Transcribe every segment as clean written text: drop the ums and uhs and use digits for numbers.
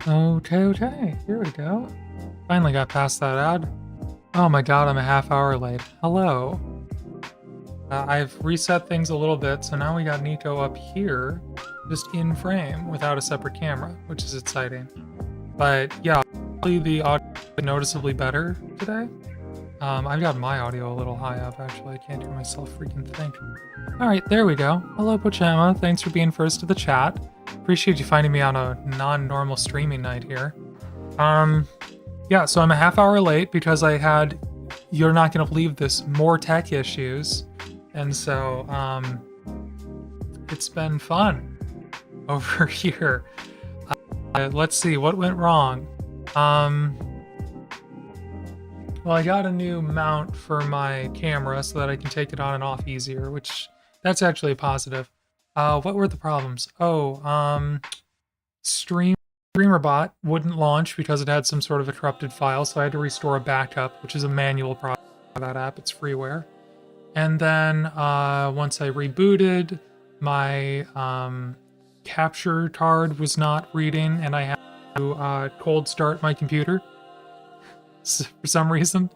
Okay, here we go. Finally got past that ad. Oh my god, I'm a half hour late. Hello. I've reset things a little bit, so now we got Nico up here, just in frame, without a separate camera, which is exciting. But yeah, hopefully the audio is noticeably better today. I've got my audio a little high up, actually. I can't hear myself freaking think. Alright, there we go. Hello, Pochama. Thanks for being first to the chat. Appreciate you finding me on a non-normal streaming night here. Yeah, so I'm a half hour late because I had, you're not going to believe this, more tech issues. And so, it's been fun over here. Let's see, what went wrong? Well, I got a new mount for my camera so that I can take it on and off easier, which that's actually a positive. What were the problems? Oh, StreamerBot wouldn't launch because it had some sort of a corrupted file, so I had to restore a backup, which is a manual process for that app. It's freeware. And then once I rebooted, my capture card was not reading, and I had to cold start my computer for some reason,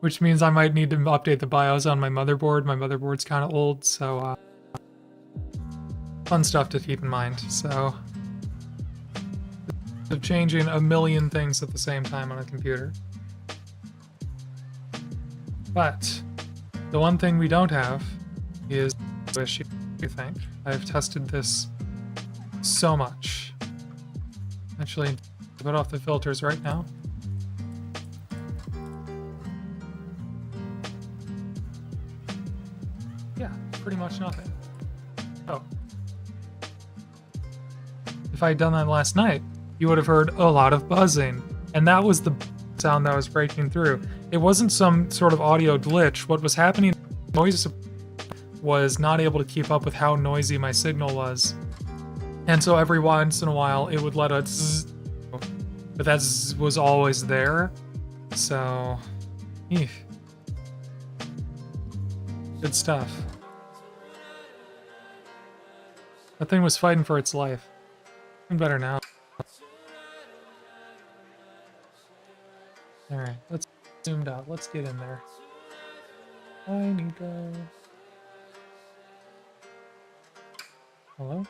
which means I might need to update the BIOS on my motherboard. My motherboard's kind of old, so fun stuff to keep in mind. So, of changing a million things at the same time on a computer. But the one thing we don't have is the issue, I think. I've tested this so much. Actually, put off the filters right now. Yeah, pretty much nothing. Oh. If I had done that last night, you would have heard a lot of buzzing. And that was the sound that was breaking through. It wasn't some sort of audio glitch. What was happening, noise was not able to keep up with how noisy my signal was. And so every once in a while, it would let a zzz, but that zzz was always there. So, good stuff. That thing was fighting for its life. I'm better now. Alright, let's zoomed out. Let's get in there. Hi, Nico. Hello?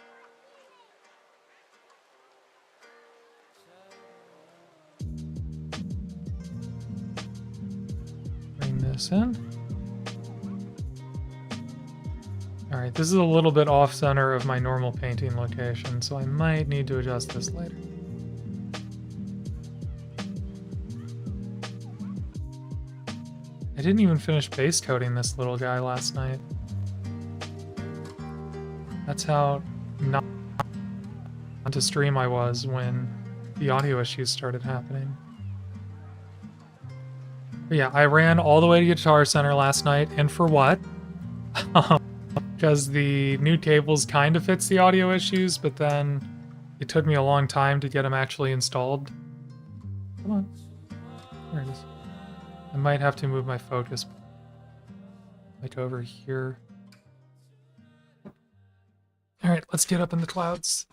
Bring this in. Alright, this is a little bit off-center of my normal painting location, so I might need to adjust this later. I didn't even finish base coating this little guy last night. That's how not onto stream I was when the audio issues started happening. But yeah, I ran all the way to Guitar Center last night, and for what? Because the new tables kind of fits the audio issues, but then it took me a long time to get them actually installed. Come on. There it is. I might have to move my focus like over here. Alright, let's get up in the clouds.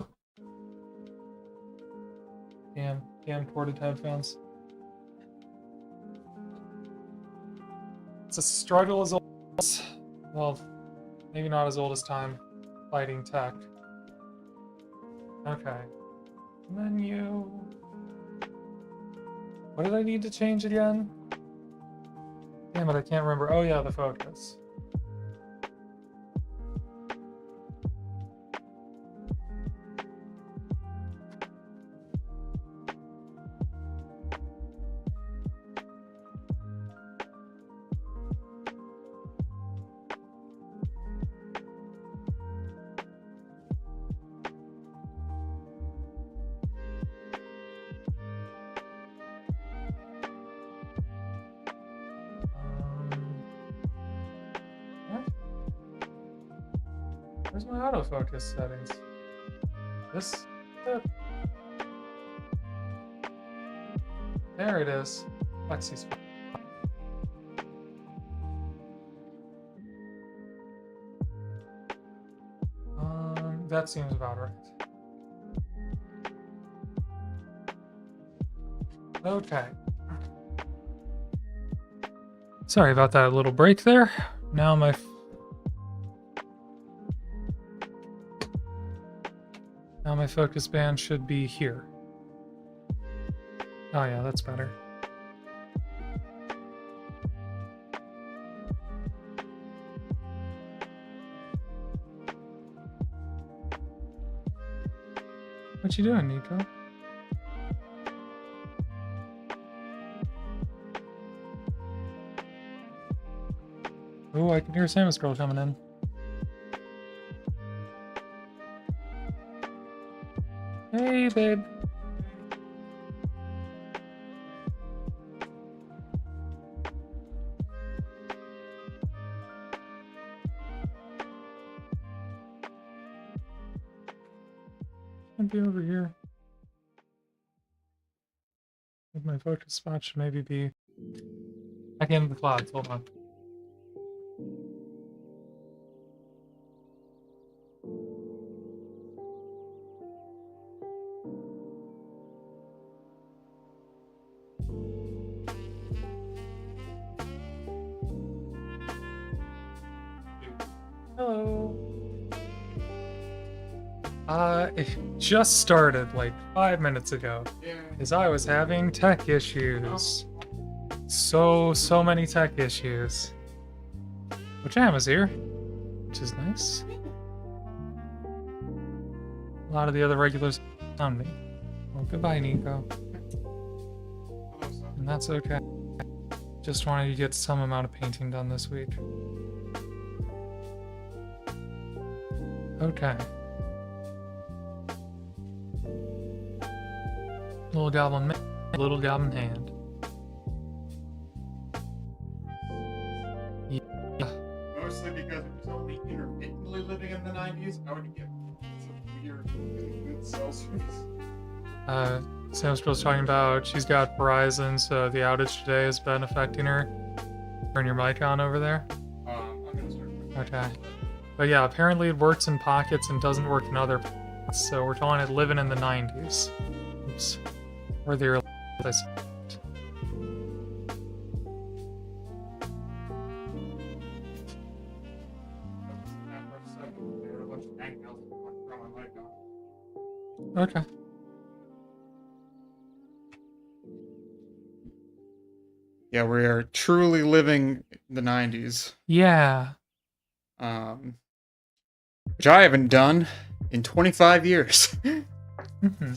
Damn corded headphones. It's a struggle as old as, well, maybe not as old as time fighting tech. Okay. Menu. What did I need to change again? Damn it, I can't remember. Oh yeah, the focus. Where's my autofocus settings? This? There it is. Lexi's. That seems about right. Okay. Sorry about that little break there. Now my focus band should be here. Oh yeah, that's better. What you doing, Nico? Oh, I can hear Samus Girl coming in. Hey, babe. I'd be over here. My focus spot should maybe be back into the clouds. Hold on. Hello. It just started like 5 minutes ago. As I was having tech issues. So many tech issues. Pajama's here, which is nice. A lot of the other regulars found me. Well, goodbye, Nico. And that's okay. Just wanted to get some amount of painting done this week. Okay. Little goblin man, little goblin hand. Yeah. Mostly because it was only intermittently living in the 90s, I would get some weird cell service. Sam's was talking about she's got Verizon, so the outage today has been affecting her. Turn your mic on over there. I'm gonna start. Okay. But yeah, apparently it works in pockets and doesn't work in other pockets, so we're calling it living in the 90s. Oops. Or the early. Okay. Yeah, we are truly living the 90s. Yeah. Which I haven't done in 25 years. Mm-hmm.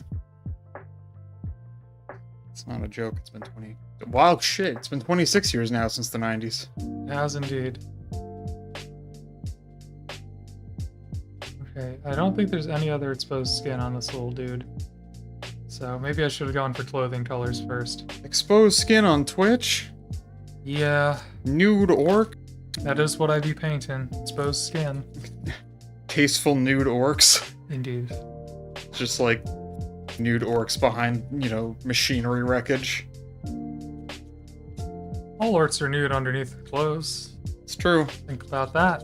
It's not a joke, it's been 20... Wow, shit, it's been 26 years now since the 90s. It has indeed. Okay, I don't think there's any other exposed skin on this little dude. So maybe I should have gone for clothing colors first. Exposed skin on Twitch? Yeah. Nude orc? That is what I'd be painting. Exposed skin. Tasteful nude orcs? Indeed. Just like nude orcs behind, you know, machinery wreckage. All orcs are nude underneath their clothes. It's true. Think about that.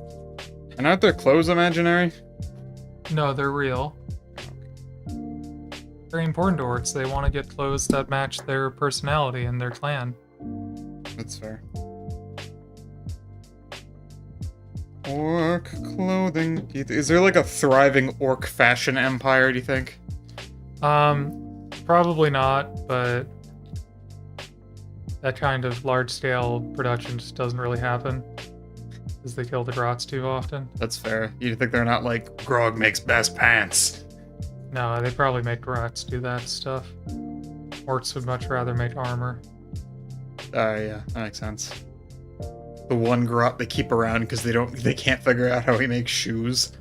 And aren't their clothes imaginary? No, they're real. Very important to orcs. They want to get clothes that match their personality and their clan. That's fair. Orc clothing. Is there like a thriving orc fashion empire, do you think? Probably not, but that kind of large-scale production just doesn't really happen. Because they kill the grots too often. That's fair. You think they're not like, Grog makes best pants? No, they probably make grots do that stuff. Orcs would much rather make armor. Yeah, that makes sense. The one grot they keep around because they can't figure out how he makes shoes.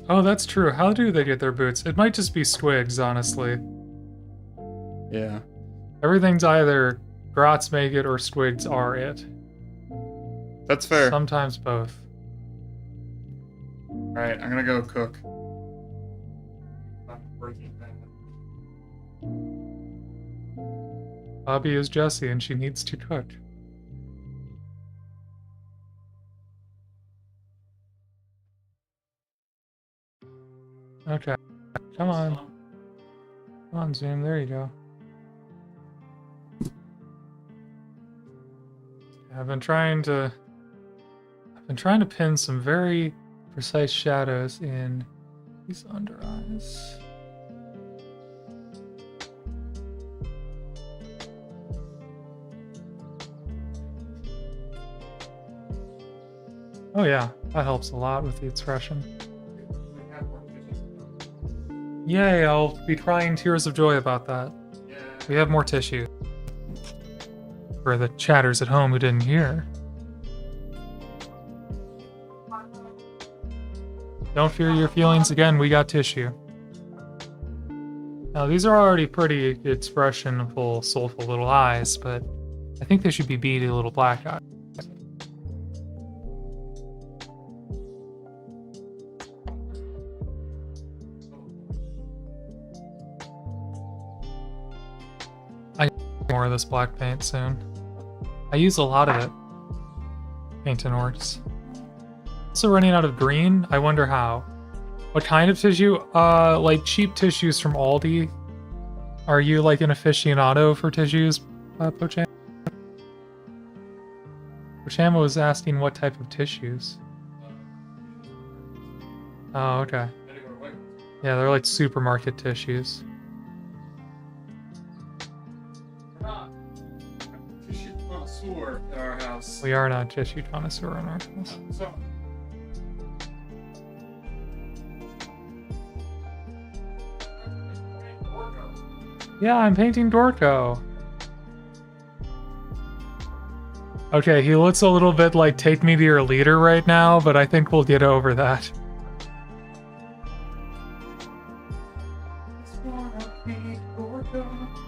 Oh, that's true. How do they get their boots? It might just be Squigs, honestly. Yeah. Everything's either grots make it or Squigs are it. That's fair. Sometimes both. Alright, I'm gonna go cook. Bobby is Jessie and she needs to cook. Okay. Come on. Come on, Zoom. There you go. I've been trying to pin some very precise shadows in these under eyes. Oh yeah, that helps a lot with the expression. Yay, I'll be crying tears of joy about that. Yeah. We have more tissue. For the chatters at home who didn't hear. Don't fear your feelings again, we got tissue. Now these are already pretty expressionful, soulful little eyes, but I think they should be beady little black eyes. I need more of this black paint soon. I use a lot of it. Paint and Orks. Also running out of green? I wonder how. What kind of tissue? Like cheap tissues from Aldi. Are you like an aficionado for tissues, Pocham? Pocham was asking what type of tissues. Oh, okay. Yeah, they're like supermarket tissues. In our house. We are not tissue connoisseur in our house. So, Yeah, I'm painting Dorko. Okay, he looks a little bit like take me to your leader right now, but I think we'll get over that.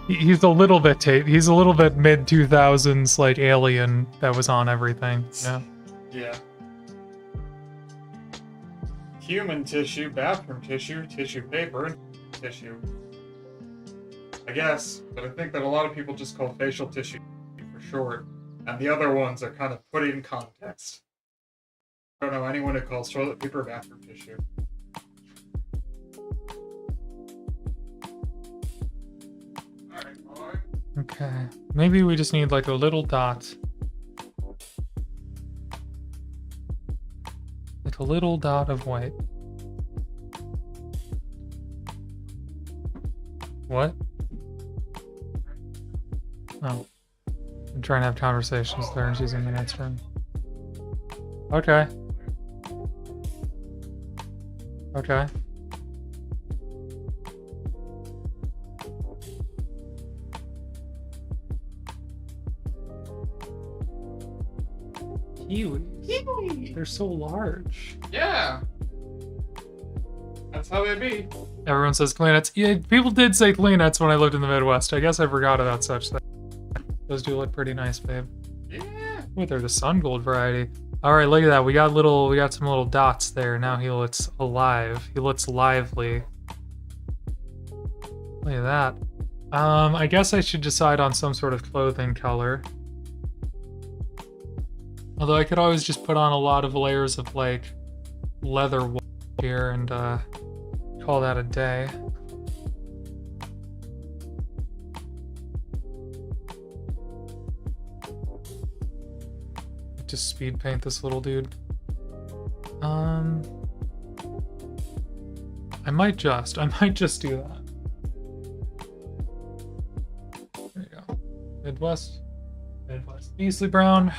He's a little bit he's a little bit mid 2000s like alien that was on everything. Yeah. Yeah. Human tissue, bathroom tissue, tissue paper, tissue. I guess, but I think that a lot of people just call facial tissue for short, and the other ones are kind of put in context. I don't know anyone who calls toilet paper bathroom tissue. Okay. Maybe we just need like a little dot. Like a little dot of white. What? Oh. I'm trying to have conversations there and she's in the next room. Okay. Okay. Kiwis. They're so large. Yeah. That's how they be. Everyone says Kleenex. Yeah, people did say Kleenex when I lived in the Midwest. I guess I forgot about such things. Those do look pretty nice, babe. Yeah. Ooh, they're the sun gold variety. All right, look at that. We got some little dots there. Now he looks alive. He looks lively. Look at that. I guess I should decide on some sort of clothing color. Although I could always just put on a lot of layers of like leather here and call that a day. Just speed paint this little dude. I might just do that. There you go. Midwest. Beasley brown.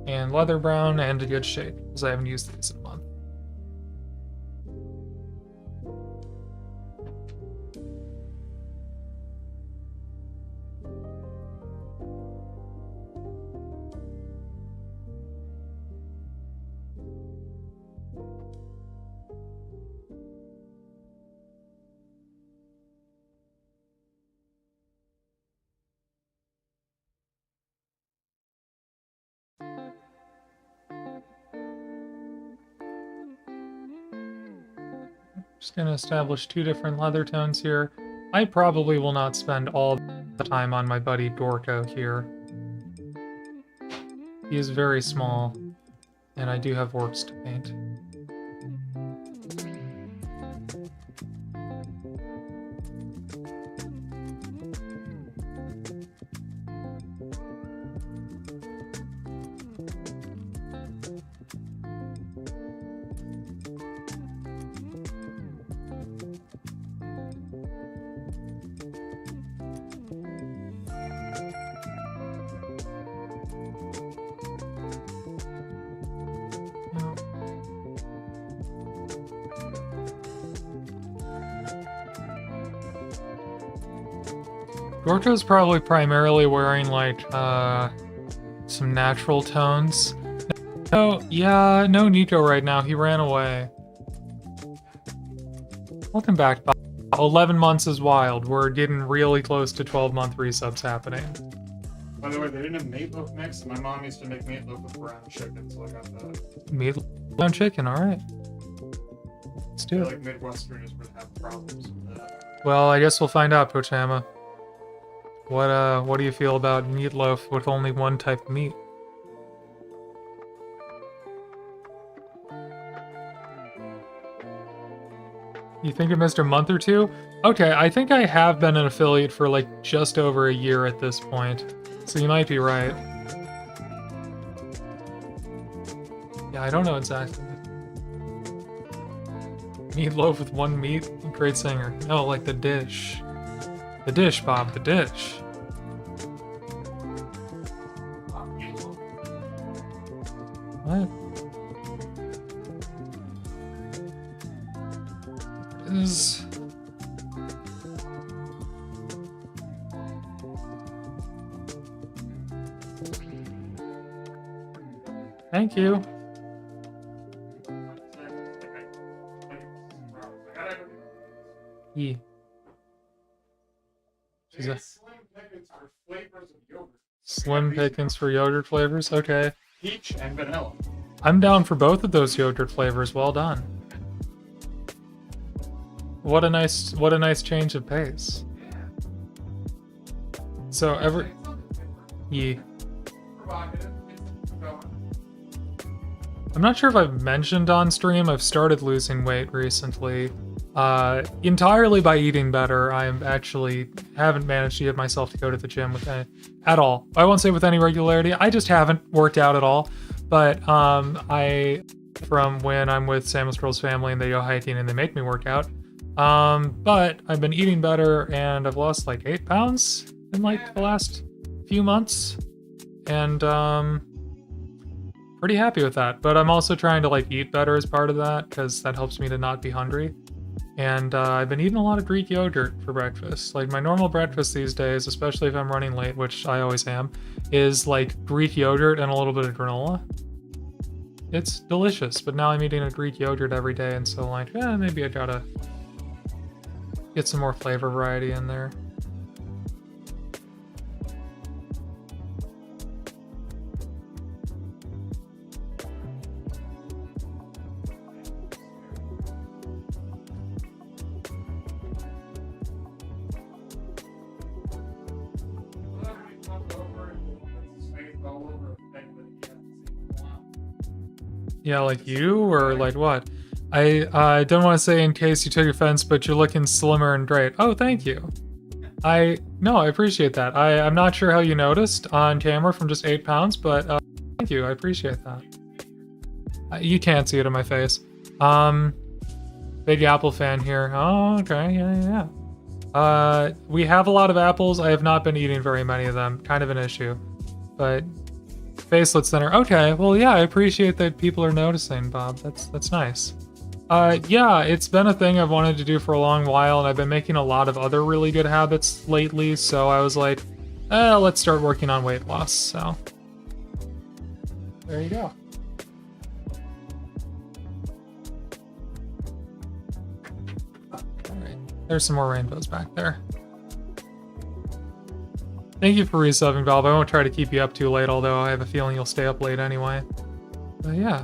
And leather brown and a good shade, because I haven't used these in a month. Just gonna establish two different leather tones here. I probably will not spend all the time on my buddy Dorko here. He is very small, and I do have orcs to paint. Gorto's probably primarily wearing, like, some natural tones. No, yeah, no Nico right now. He ran away. Welcome back, Bob. 11 months is wild. We're getting really close to 12-month resubs happening. By the way, they didn't have meatloaf mix. My mom used to make meatloaf with brown chicken, so I got that. Meatloaf brown chicken, alright. Let's do it. Like Midwesterners would have problems with that. Well, I guess we'll find out, Pochama. What do you feel about meatloaf with only one type of meat? You think it missed a month or two? Okay, I think I have been an affiliate for like just over a year at this point, so you might be right. Yeah, I don't know exactly. Meatloaf with one meat? Great singer. No, like the dish. The dish, Bob, the dish. What? Is... Thank you. Yeah. She's a slim pickings for yogurt flavors. Okay. Peach and vanilla. I'm down for both of those yogurt flavors. Well done. What a nice change of pace. So yeah. I'm not sure if I've mentioned on stream, I've started losing weight recently. Entirely by eating better. I actually haven't managed to get myself to go to the gym with at all. I won't say with any regularity. I just haven't worked out at all. But from when I'm with Samus Girl's family and they go hiking and they make me work out. But I've been eating better and I've lost like 8 pounds in like the last few months. And pretty happy with that. But I'm also trying to like eat better as part of that because that helps me to not be hungry. And I've been eating a lot of Greek yogurt for breakfast. Like my normal breakfast these days, especially if I'm running late, which I always am, is like Greek yogurt and a little bit of granola. It's delicious, but now I'm eating a Greek yogurt every day, and so like, maybe I gotta get some more flavor variety in there. Yeah, like you, or like what? I don't want to say in case you took offense, but you're looking slimmer and great. Oh, thank you. I appreciate that. I'm not sure how you noticed on camera from just 8 pounds, but thank you. I appreciate that. You can't see it in my face. Big Apple fan here. Oh, okay, yeah. We have a lot of apples. I have not been eating very many of them. Kind of an issue, but. Facelet Center. Okay, well, yeah, I appreciate that people are noticing, Bob. That's nice. Yeah, it's been a thing I've wanted to do for a long while, and I've been making a lot of other really good habits lately, so I was like, let's start working on weight loss, so. There you go. Alright, there's some more rainbows back there. Thank you for resubbing, Valve. I won't try to keep you up too late, although I have a feeling you'll stay up late anyway. But yeah,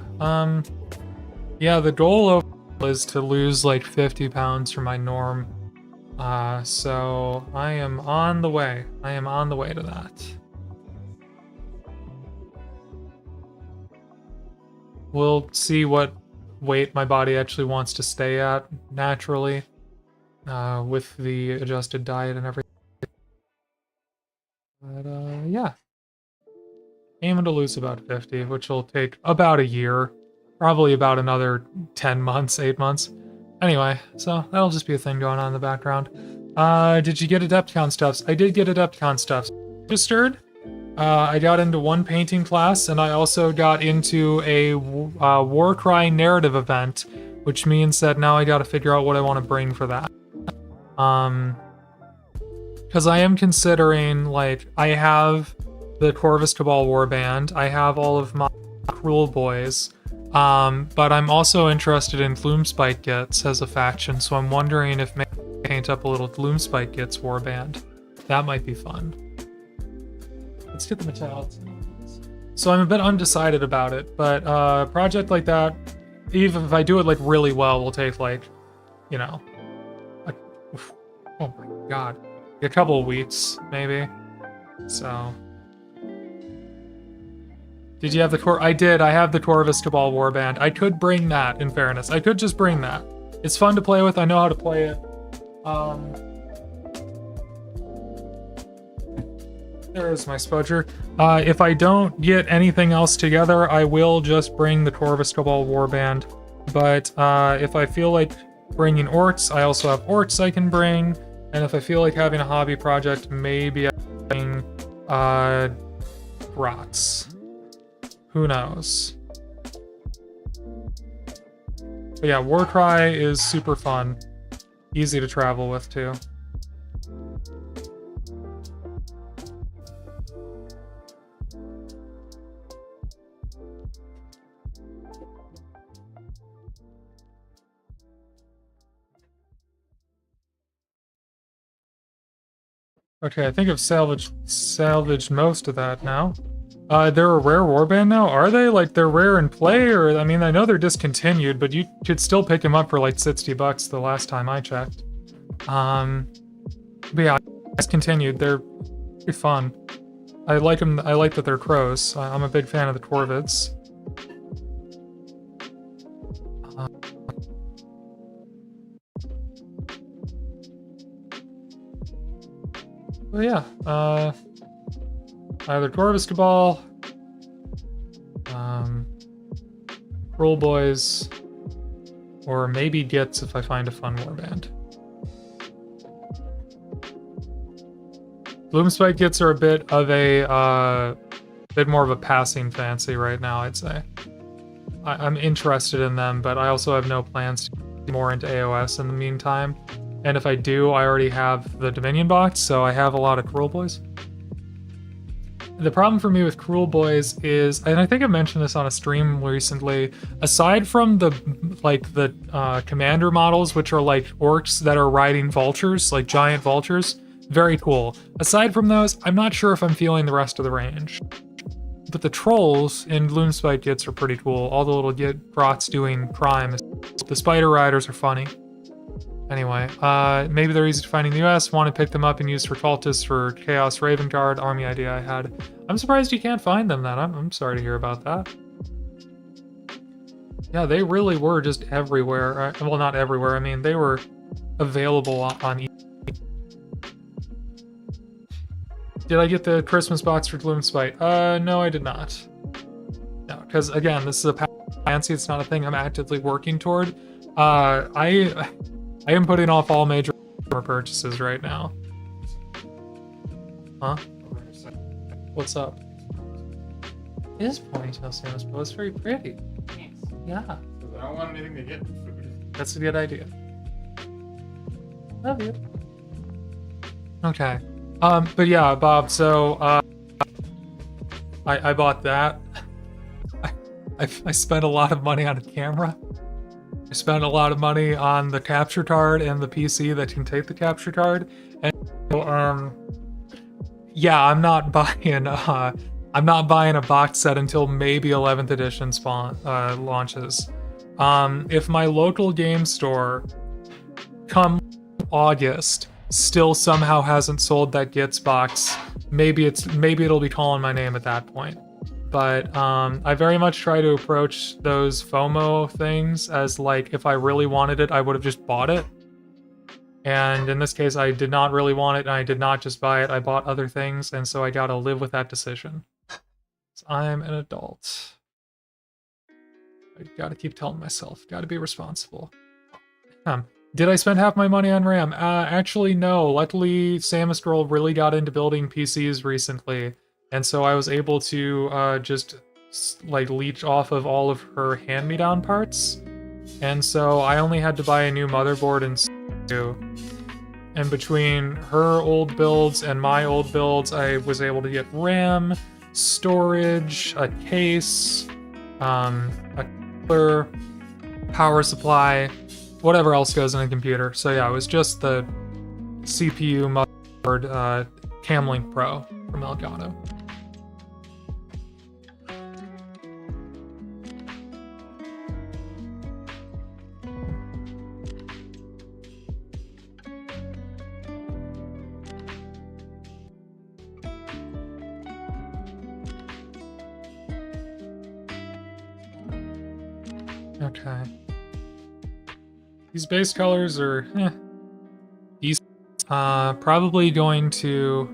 yeah, the goal is to lose like 50 pounds from my norm. So I am on the way. I am on the way to that. We'll see what weight my body actually wants to stay at naturally, with the adjusted diet and everything. But yeah, aiming to lose about 50, which will take about a year, probably about another 10 months, 8 months. Anyway, so that'll just be a thing going on in the background. Did you get Adepticon stuffs? I did get Adepticon stuffs. Registered. I got into one painting class, and I also got into a Warcry narrative event, which means that now I got to figure out what I want to bring for that. Because I am considering, like, I have the Corvus Cabal Warband, I have all of my Cruel Boys, but I'm also interested in Gloomspite Gits as a faction, so I'm wondering if maybe I paint up a little Gloomspite Gits Warband. That might be fun. Let's get the metallics. So I'm a bit undecided about it, but a project like that, even if I do it like really well, will take like, you know, oh my god, a couple of weeks maybe. So, did you have the I did. I have the Corvus Cabal Warband. I could bring that. In fairness, I could just bring that. It's fun to play with. I know how to play it. There's my Spudger. If I don't get anything else together, I will just bring the Corvus Cabal Warband. But if I feel like bringing Orks, I also have Orks I can bring. And if I feel like having a hobby project, maybe I'll bring Grots. Who knows? But yeah, Warcry is super fun. Easy to travel with, too. Okay, I think I've salvaged most of that now. They're a rare warband now? Are they? Like, they're rare in play? Or, I mean, I know they're discontinued, but you could still pick them up for like 60 bucks the last time I checked. But yeah, discontinued. They're pretty fun. I like them. I like that they're crows. I'm a big fan of the Corvids. But yeah, either Corvus Cabal, Cruel Boys, or maybe Gits if I find a fun warband. Gloomspite Gits are a bit of a bit more of a passing fancy right now, I'd say. I'm interested in them, but I also have no plans to get more into AOS in the meantime. And if I do, I already have the Dominion box, so I have a lot of Cruel Boys. The problem for me with Cruel Boys is, and I think I mentioned this on a stream recently, aside from the commander models, which are like orcs that are riding vultures, like giant vultures, very cool. Aside from those, I'm not sure if I'm feeling the rest of the range. But the trolls in Gloomspite Gits are pretty cool. All the little grots doing crime. The spider riders are funny. Anyway, maybe they're easy to find in the US. Want to pick them up and use for Cultists for Chaos Raven Guard army idea I had. I'm surprised you can't find them then. I'm sorry to hear about that. Yeah, they really were just everywhere. Well, not everywhere. I mean, they were available on Did I get the Christmas box for Gloomspite? No, I did not. No, because again, this is a fancy. It's not a thing I'm actively working toward. I am putting off all major purchases right now. Huh? What's up? It is ponytail Samus, but it's very pretty. Thanks. Yeah. I don't want anything to get food. That's a good idea. Love you. Okay. But yeah, Bob, so, I bought that. I spent a lot of money on a camera. I spent a lot of money on the capture card and the PC that can take the capture card. And yeah, I'm not buying a box set until maybe 11th edition launches. If my local game store come August still somehow hasn't sold that Gits box, maybe it'll be calling my name at that point. But I very much try to approach those FOMO things as like, if I really wanted it, I would have just bought it. And in this case, I did not really want it, and I did not just buy it. I bought other things, and so I gotta live with that decision. So I'm an adult. I gotta keep telling myself, gotta be responsible. Did I spend half my money on RAM? Actually, no. Luckily, Samus Girl really got into building PCs recently. And so I was able to just like leech off of all of her hand-me-down parts. And so I only had to buy a new motherboard and and between her old builds and my old builds, I was able to get RAM, storage, a case, a cooler, power supply, whatever else goes in a computer. So yeah, it was just the CPU motherboard, Camlink Pro from Elgato. Okay. These base colors are, decent. Probably going to,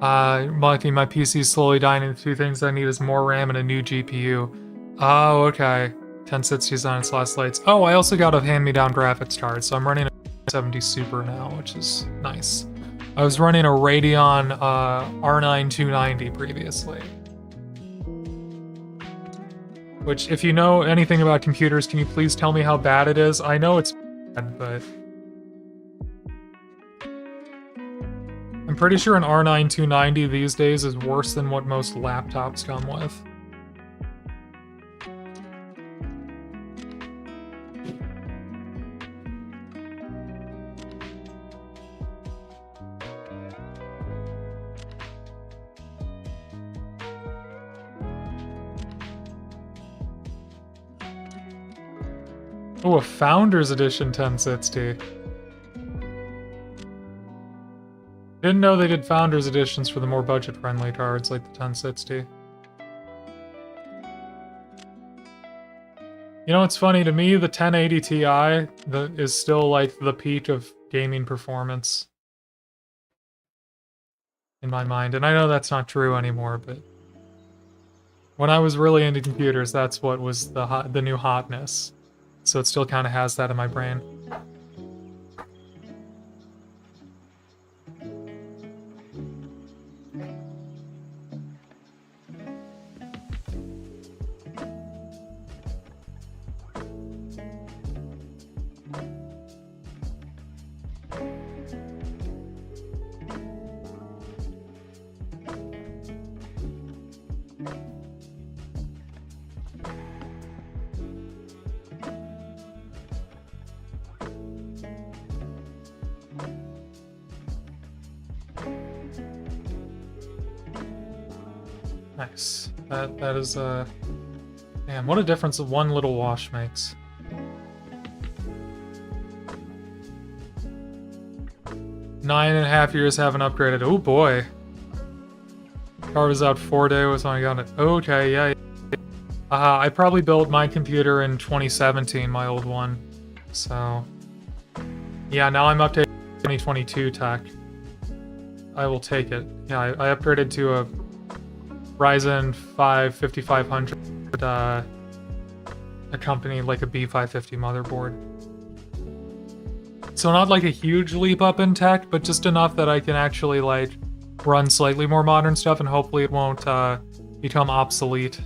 Monkey, my PC's slowly dying, and the two things I need is more RAM and a new GPU. Oh, okay. 1060's on its last lights. Oh, I also got a hand-me-down graphics card, so I'm running a 70 Super now, which is nice. I was running a Radeon R9 290 previously. Which, if you know anything about computers, can you please tell me how bad it is? I know it's bad, but... I'm pretty sure an R9 290 these days is worse than what most laptops come with. Oh, a Founders Edition 1060. Didn't know they did Founders Editions for the more budget-friendly cards like the 1060. You know, it's funny, to me, the 1080 Ti is still like the peak of gaming performance. In my mind. And I know that's not true anymore, but... when I was really into computers, that's what was the new hotness. So it still kind of has that in my brain. Nice. That is, damn, what a difference one little wash makes. Nine and a half years haven't upgraded. Oh boy. Car was out 4 days when I got it. Okay, yeah. I probably built my computer in 2017, my old one. So, yeah, now I'm updating 2022 tech. I will take it. Yeah, I upgraded to a Ryzen 5 5500, a company like a B550 motherboard. So not like a huge leap up in tech, but just enough that I can actually like run slightly more modern stuff, and hopefully it won't become obsolete.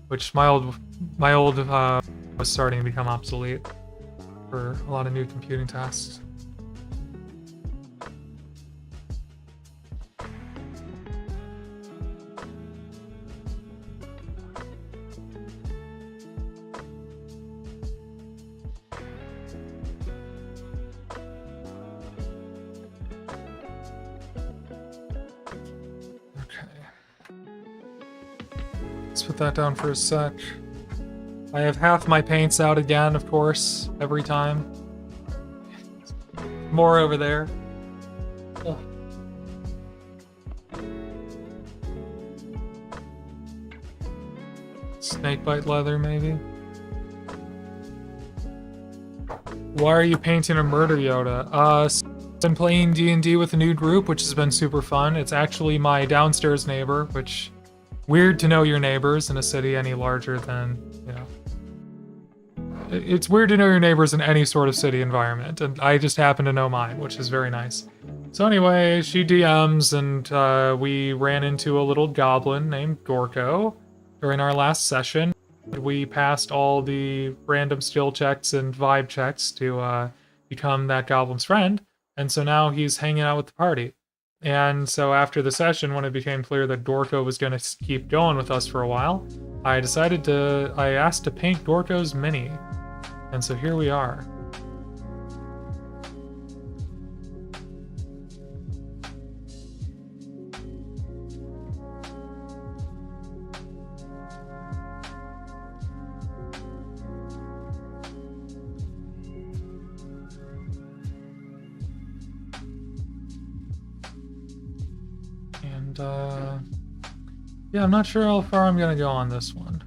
Which my old was starting to become obsolete for a lot of new computing tasks. Put that down for a sec. I have half my paints out again, of course, every time. More over there. Ugh. Snakebite leather, maybe? Why are you painting a murder Yoda? Been playing D&D with a new group, which has been super fun. It's actually my downstairs neighbor, which... weird to know your neighbors in a city any larger than, you know... It's weird to know your neighbors in any sort of city environment, and I just happen to know mine, which is very nice. So anyway, she DMs, and we ran into a little goblin named Gorko during our last session. we passed all the random skill checks and vibe checks to become that goblin's friend, and so now he's hanging out with the party. And so after the session, when it became clear that Dorko was going to keep going with us for a while, I asked to paint Dorko's mini. And so here we are. And, yeah, I'm not sure how far I'm gonna go on this one.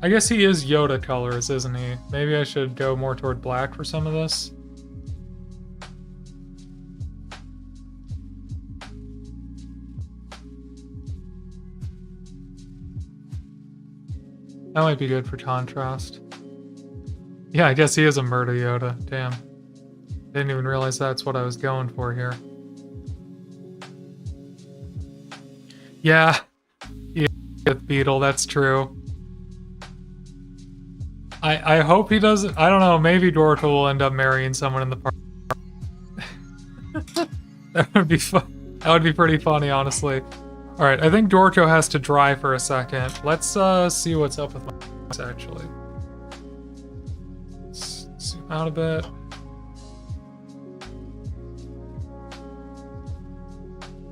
I guess he is Yoda colors, isn't he? Maybe I should go more toward black for some of this. That might be good for contrast. Yeah, I guess he is a murder Yoda. Damn. Didn't even realize that's what I was going for here. Yeah. Yeah, Beetle, that's true. I hope he doesn't. I don't know, maybe Dorko will end up marrying someone in the park. That would be fun. That would be pretty funny, honestly. Alright, I think Dorko has to dry for a second. Let's see what's up with my eyes, actually. Let's zoom out a bit.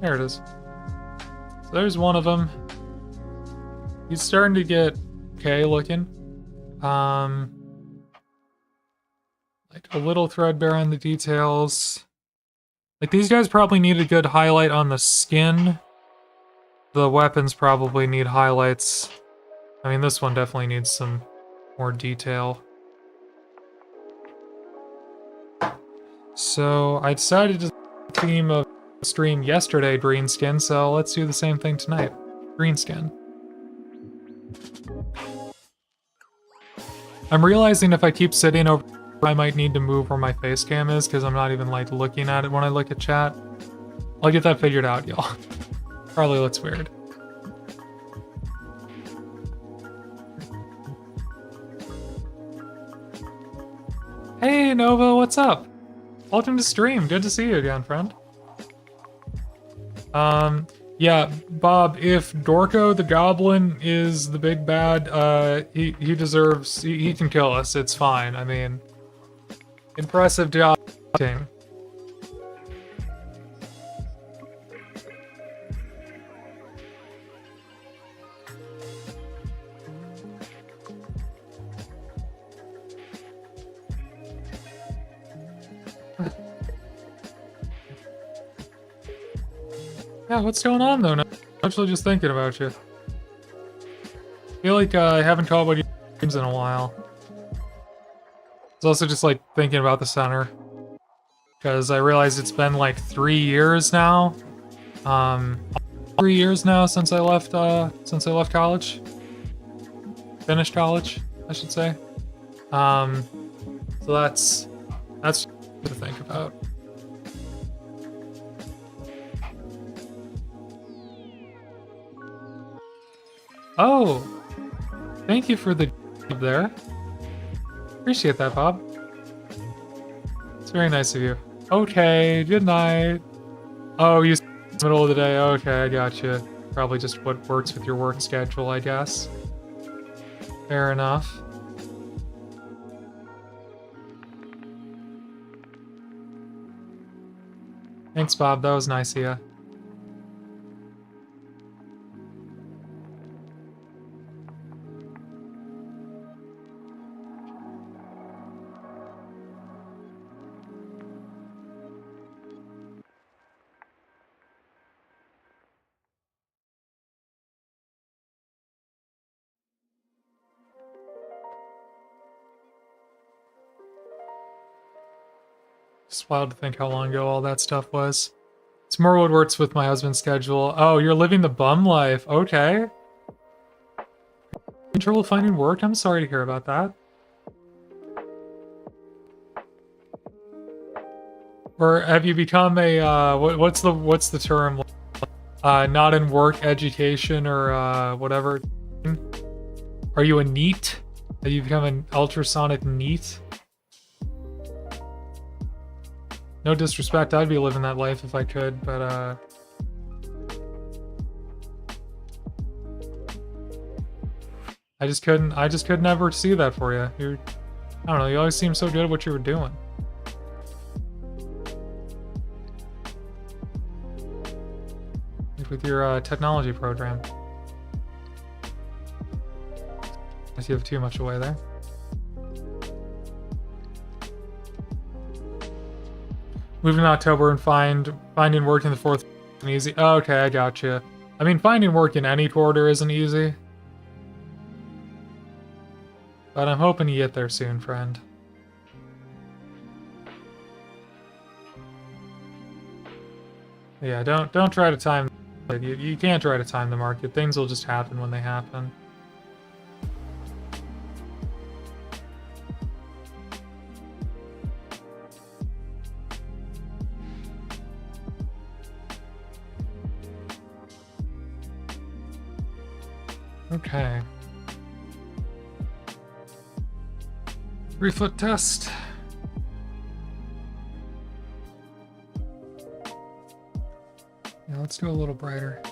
There it is. So there's one of them. He's starting to get okay looking. Like a little threadbare on the details. Like these guys probably need a good highlight on the skin. The weapons probably need highlights. I mean, this one definitely needs some more detail. So I decided to theme of stream yesterday green skin, so let's do the same thing tonight. Green skin. I'm realizing if I keep sitting over, I might need to move where my face cam is because I'm not even like looking at it when I look at chat. I'll get that figured out, y'all. Probably looks weird. Hey Nova, what's up? Welcome to stream. Good to see you again, friend. Yeah, Bob, if Dorko the Goblin is the big bad, he deserves, he can kill us, it's fine. I mean, impressive job, King. Yeah, what's going on though? I'm actually just thinking about you. I feel like I haven't called about your games in a while. It's also just like thinking about the center. Because I realize it's been like 3 years now. 3 years now since I left college. Finished college, I should say. So that's to think about. Oh, thank you for the there. Appreciate that, Bob. It's very nice of you. Okay, good night. Oh, you in the middle of the day. Okay, I got you. Probably just what works with your work schedule, I guess. Fair enough. Thanks, Bob. That was nice of you. It's wild to think how long ago all that stuff was. It's more what works with my husband's schedule. Oh, you're living the bum life. Okay. In trouble finding work? I'm sorry to hear about that. Or have you become a what's the term? Not in work education or whatever. Are you a neat? Have you become an ultrasonic neat? No disrespect, I'd be living that life if I could, but I just could never see that for you. I don't know, you always seem so good at what you were doing. Like with your technology program. Guess you have too much away there. Moving in October and finding work in the 4th isn't easy. Oh, okay, I gotcha. I mean, finding work in any quarter isn't easy. But I'm hoping you get there soon, friend. Yeah, don't try to time it. You can't try to time the market. Things will just happen when they happen. Okay. 3-foot test. Yeah, let's do a little brighter.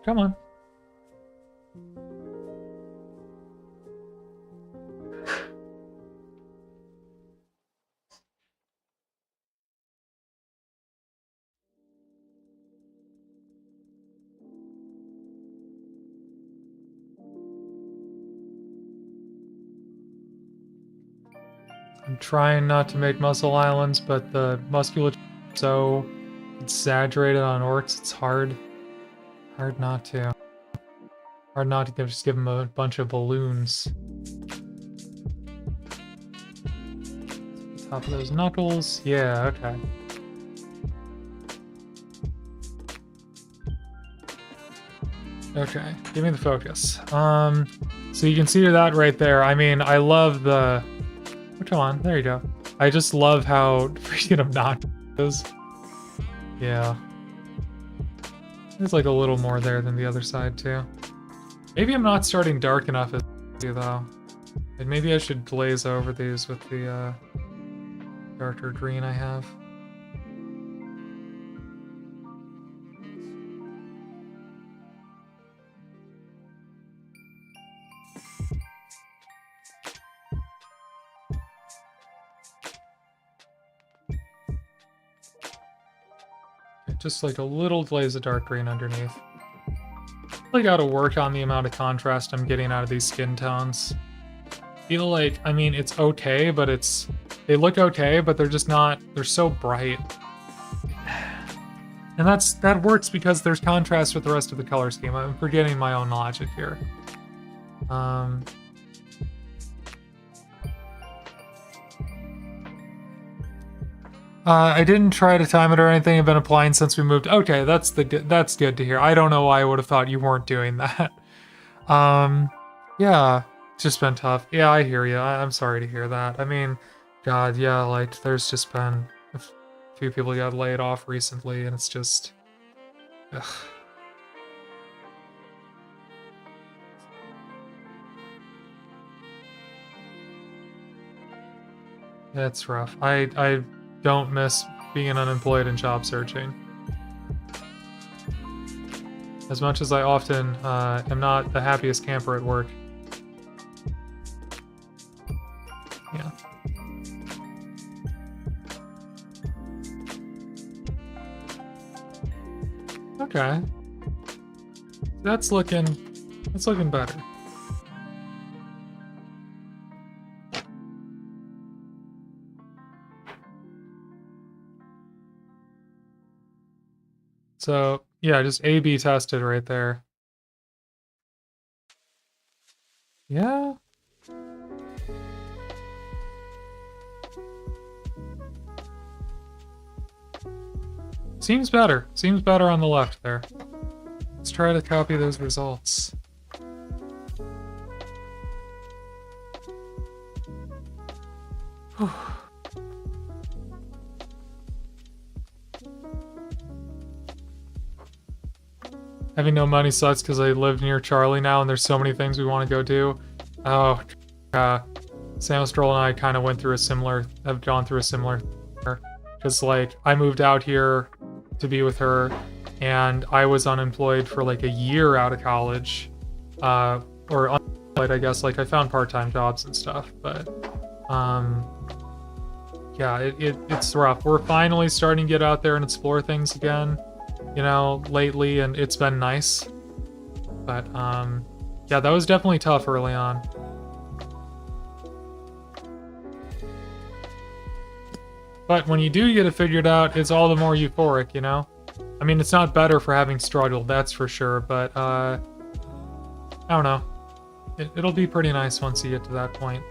Come on. I'm trying not to make muscle islands, but the musculature is so exaggerated on orcs, it's hard not to. Hard not to just give them a bunch of balloons. Top of those knuckles. Yeah, okay. Okay, give me the focus. So you can see that right there. I mean, I love the... Oh, come on, there you go. I just love how freaking obnoxious it is. Yeah. There's like a little more there than the other side too. Maybe I'm not starting dark enough as though. And maybe I should glaze over these with the darker green I have. Just like a little glaze of dark green underneath. I gotta work on the amount of contrast I'm getting out of these skin tones. Feel like, I mean, it's okay, but they look okay, but they're just not, they're so bright. And that works because there's contrast with the rest of the color scheme. I'm forgetting my own logic here. I didn't try to time it or anything. I've been applying since we moved. Okay, that's good to hear. I don't know why I would have thought you weren't doing that. Yeah, it's just been tough. Yeah, I hear you. I'm sorry to hear that. I mean, God, yeah, like there's just been a few people got laid off recently, and it's just, ugh. It's rough. I don't miss being unemployed and job searching. As much as I often am not the happiest camper at work. Yeah. Okay. That's looking better. So, yeah, just A/B tested right there. Yeah. Seems better. Seems better on the left there. Let's try to copy those results. Whew. Having no money sucks because I live near Charlie now and there's so many things we want to go do. Oh, Sam Stroll and I kind of have gone through a similar, because like I moved out here to be with her and I was unemployed for like a year out of college, or unemployed, I guess. Like I found part-time jobs and stuff, but yeah, it's rough. We're finally starting to get out there and explore things again, you know, lately, and it's been nice. But yeah, that was definitely tough early on. But when you do get it figured out, it's all the more euphoric, you know? I mean, it's not better for having struggled, that's for sure, but I don't know. It'll be pretty nice once you get to that point.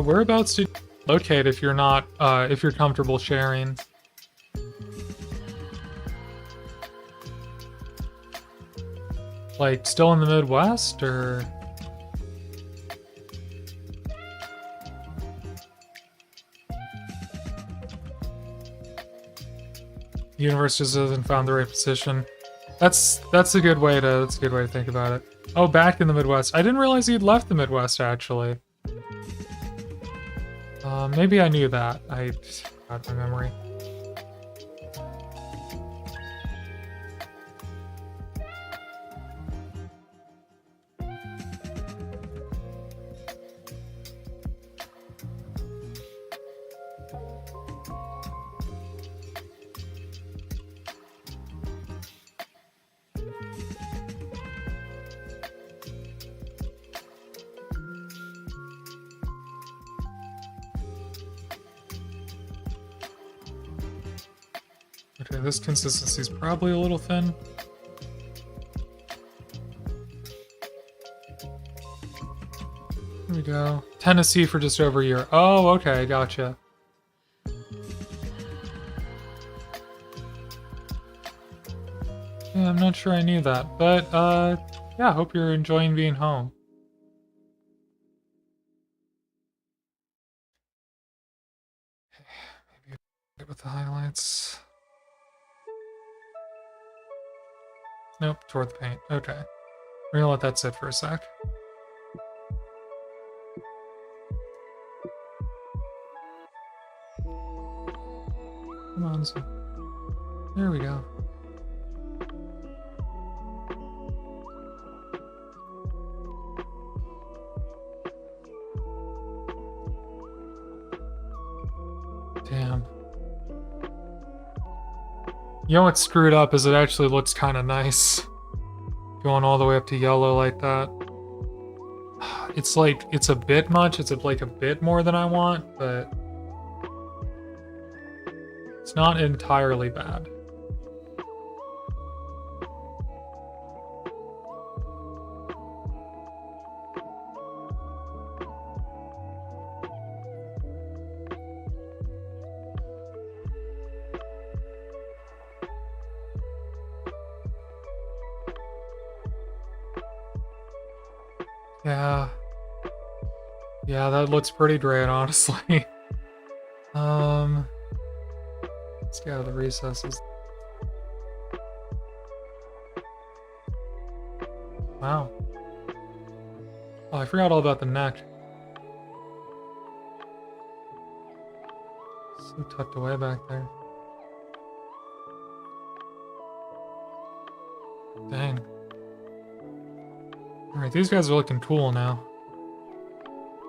Whereabouts do you locate if you're not, if you're comfortable sharing? Like, still in the Midwest, or? The universe just hasn't found the right position. That's a good way to think about it. Oh, back in the Midwest. I didn't realize you'd left the Midwest, actually. Maybe I knew that. I just forgot my memory. Okay, this consistency is probably a little thin. Here we go. Tennessee for just over a year. Oh, okay, gotcha. Yeah, I'm not sure I knew that, but yeah, I hope you're enjoying being home. Maybe get with the highlights. Nope, toward the paint. Okay. We're gonna let that sit for a sec. Come on, so there we go. Damn. You know what's screwed up is it actually looks kind of nice. Going all the way up to yellow like that. It's like, it's a bit much. It's like a bit more than I want, but it's not entirely bad. Yeah. Yeah, that looks pretty great, honestly. Let's get out of the recesses. Wow. Oh, I forgot all about the neck. So tucked away back there. Dang. Alright, these guys are looking cool now.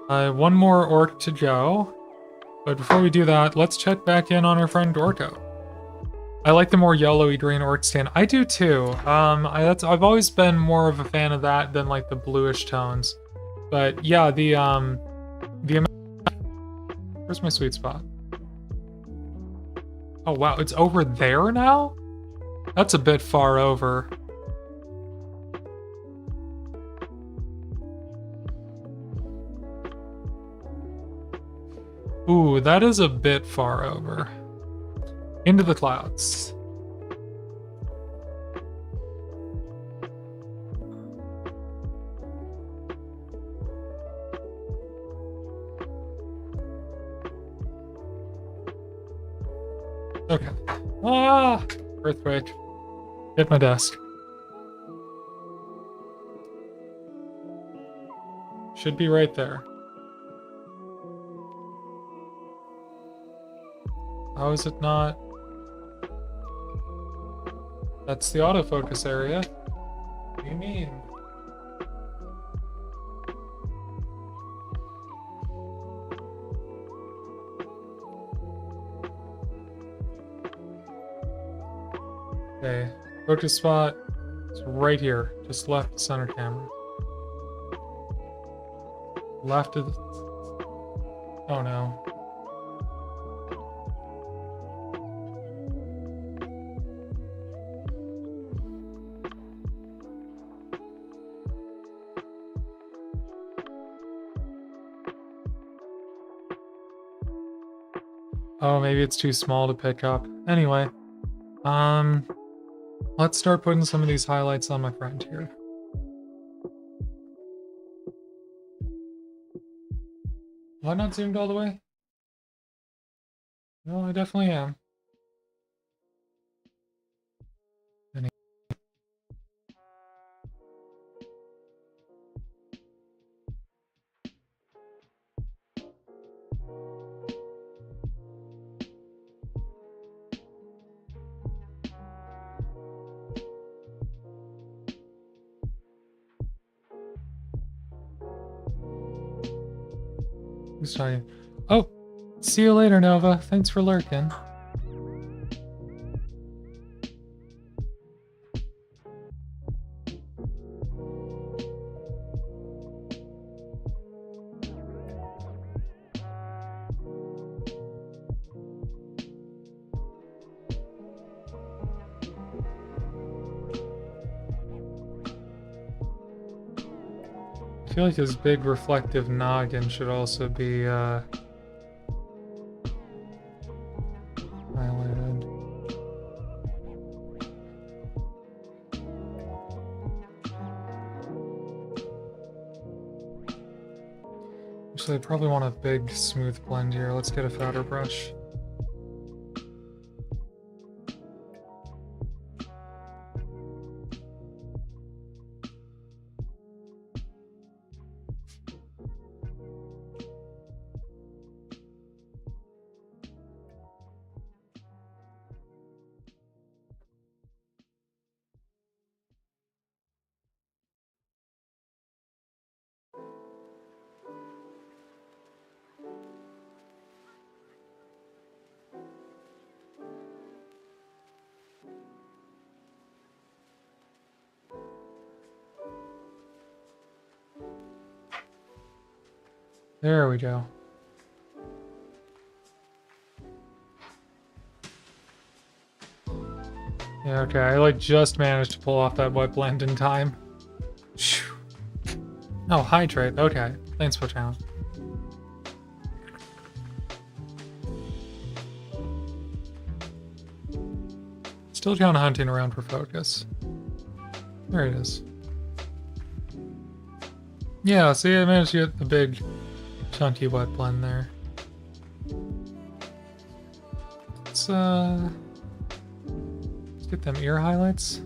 One more orc to go. But before we do that, let's check back in on our friend Dorko. I like the more yellowy green orc stand. I do too. I've always been more of a fan of that than like the bluish tones. But yeah, the amount. Where's my sweet spot? Oh wow, it's over there now? That's a bit far over. Ooh, that is a bit far over. Into the clouds. Okay. Ah! Earthquake. Hit my desk. Should be right there. How is it not? That's the autofocus area. What do you mean? Okay, focus spot is right here, just left the center camera. Left of the... Oh no. Oh, maybe it's too small to pick up. Anyway, let's start putting some of these highlights on my friend here. Am I not zoomed all the way? No, I definitely am. Who's talking? Oh, see you later, Nova. Thanks for lurking. I feel like his big reflective noggin should also be highlighted. Actually, I probably want a big smooth blend here. Let's get a fatter brush. There we go. Yeah, okay, I like just managed to pull off that wet blend in time. Phew. Oh, hydrate. Okay, thanks for town. Still kind of hunting around for focus. There it is. Yeah, see, I managed to get the big chunky wet blend there. Let's get them ear highlights.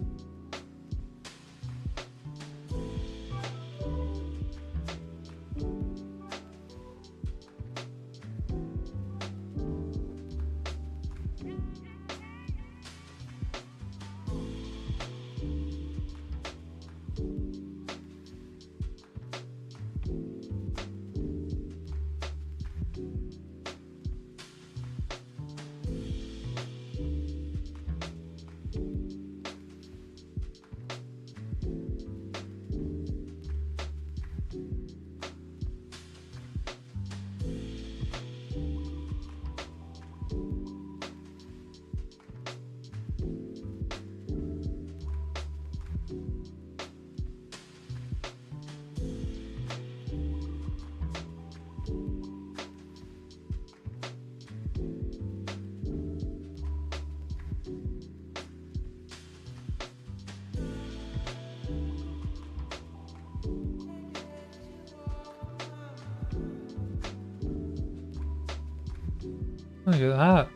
Look at that.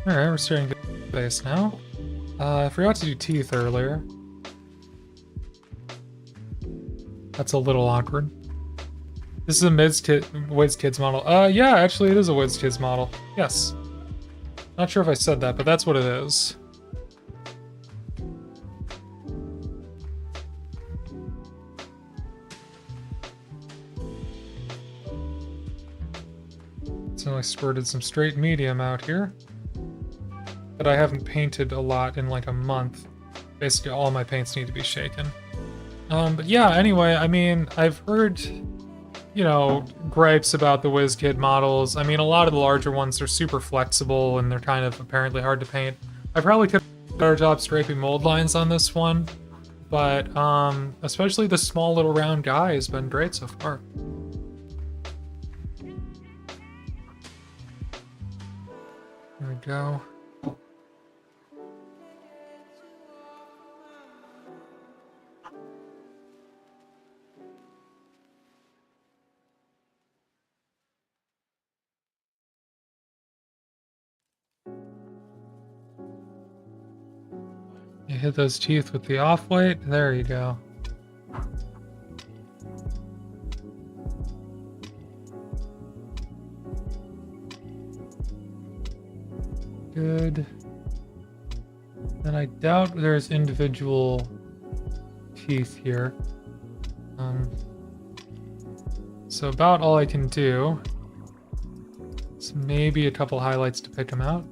Alright, we're starting to get base now. I forgot to do teeth earlier. That's a little awkward. This is a WizKids model. Yeah, actually it is a WizKids model. Yes. Not sure if I said that, but that's what it is. So I spurted some straight medium out here. But I haven't painted a lot in like a month. Basically all my paints need to be shaken. But yeah, anyway, I mean, I've heard, you know, gripes about the WizKid models. I mean, a lot of the larger ones are super flexible and they're kind of apparently hard to paint. I probably could have done a better job scraping mold lines on this one, but especially the small little round guy has been great so far. There we go. You hit those teeth with the off-white. There you go. Good. And I doubt there's individual teeth here. So about all I can do is maybe a couple highlights to pick them out.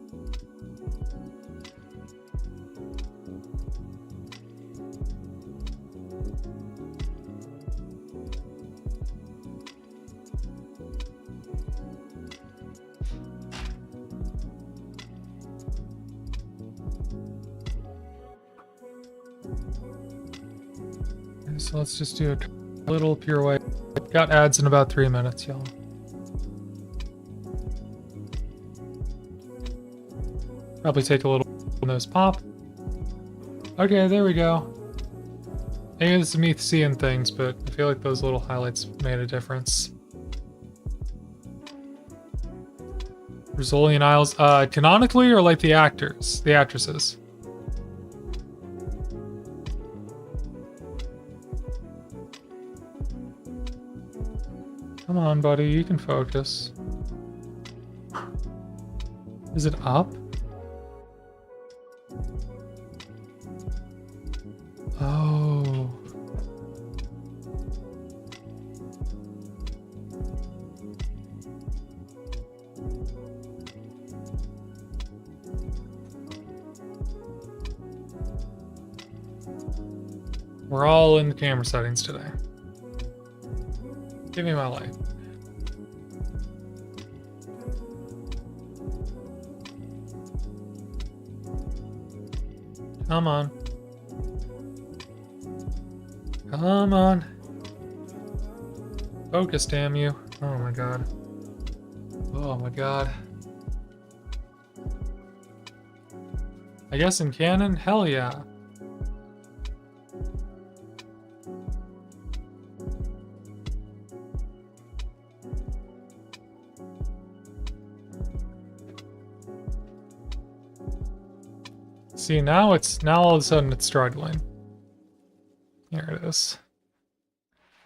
So let's just do a little pure white. Got ads in about 3 minutes, y'all. Probably take a little nose pop. Okay, there we go. Maybe this is me seeing things, but I feel like those little highlights made a difference. Brazilian Isles, canonically or like the actors, the actresses? Come on, buddy, you can focus. Is it up? Oh. We're all in the camera settings today. Give me my light. Come on. Come on. Focus, damn you. Oh my god. Oh my god. I guess in canon? Hell yeah. See, now all of a sudden it's struggling. Here it is.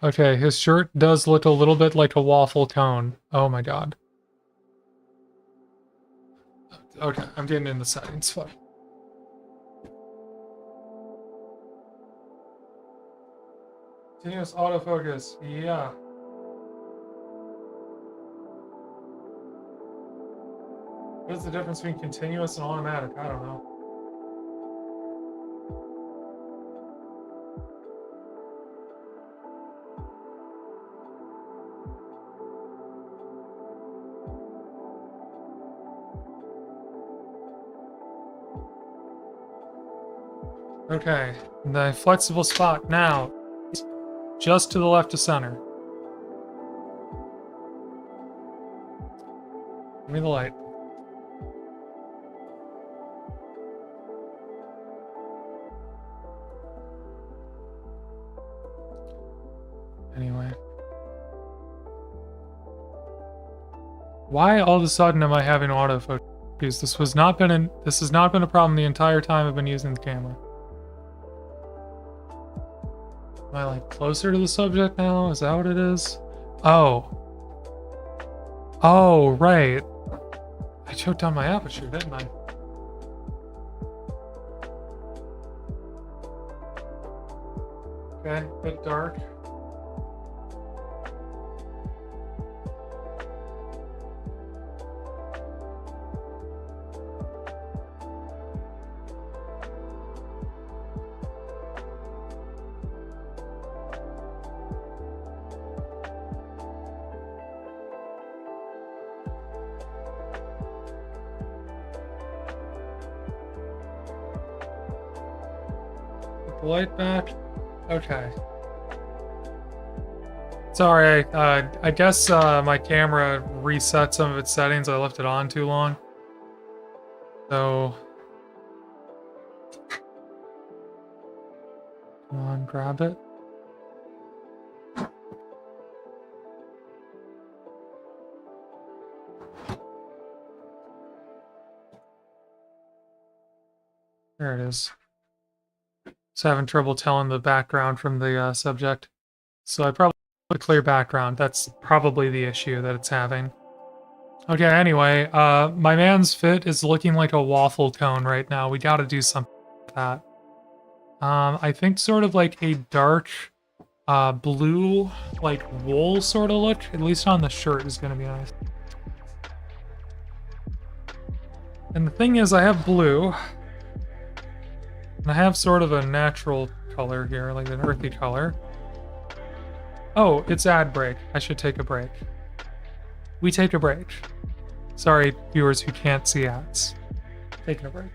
Okay, his shirt does look a little bit like a waffle cone. Oh my god. Okay, I'm getting in the settings. Fuck. Continuous autofocus. Yeah. What is the difference between continuous and automatic? I don't know. Okay, the flexible spot now, just to the left of center. Give me the light. Anyway. Why all of a sudden am I having autofocus? This has not been a problem the entire time I've been using the camera. Am I like closer to the subject now? Is that what it is? Oh. Oh, right. I choked down my aperture, didn't I? Okay, a bit dark. The light back. Okay. Sorry, I guess my camera reset some of its settings. I left it on too long. So... Come on, grab it. There it is. Just having trouble telling the background from the subject. So I probably put a clear background. That's probably the issue that it's having. Okay, anyway, my man's fit is looking like a waffle cone right now. We gotta do something with that. I think sort of like a dark blue, like wool sort of look, at least on the shirt, is gonna be nice. And the thing is, I have blue. And I have sort of a natural color here, like an earthy color. Oh, it's ad break. I should take a break. We take a break. Sorry, viewers who can't see ads. Taking a break.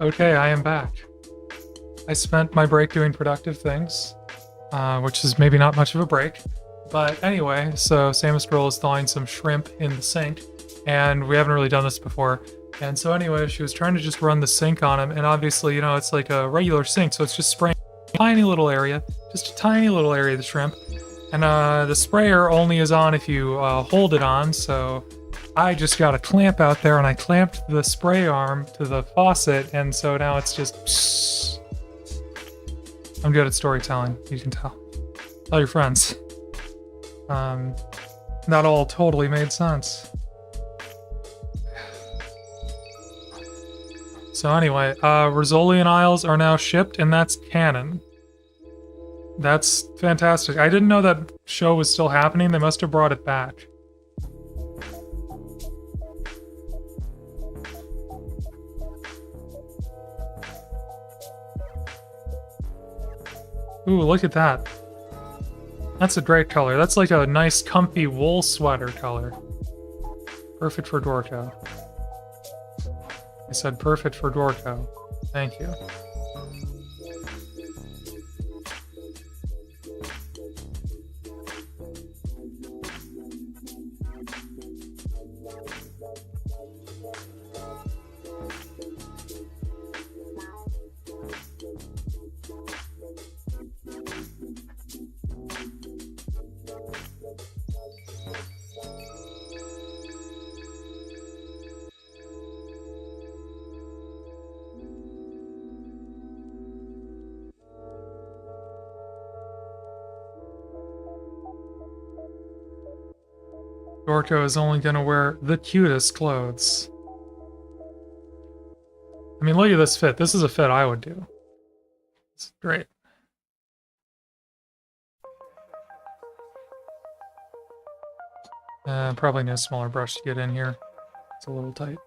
Okay, I am back. I spent my break doing productive things, which is maybe not much of a break. But anyway, so Samus Girl is thawing some shrimp in the sink, and we haven't really done this before. And so anyway, she was trying to just run the sink on him, and obviously, you know, it's like a regular sink, so it's just spraying a tiny little area, just a tiny little area of the shrimp. And the sprayer only is on if you hold it on, so I just got a clamp out there and I clamped the spray arm to the faucet, and so now it's just... Psst. I'm good at storytelling, you can tell. Tell your friends. That all totally made sense. So anyway, Rizzolian Isles are now shipped, and that's canon. That's fantastic. I didn't know that show was still happening. They must have brought it back. Ooh, look at that. That's a great color. That's like a nice, comfy wool sweater color. Perfect for Dorco. I said perfect for Dorco. Thank you. Dorco is only gonna wear the cutest clothes. I mean, look at this fit. This is a fit I would do. It's great. Probably need a smaller brush to get in here. It's a little tight.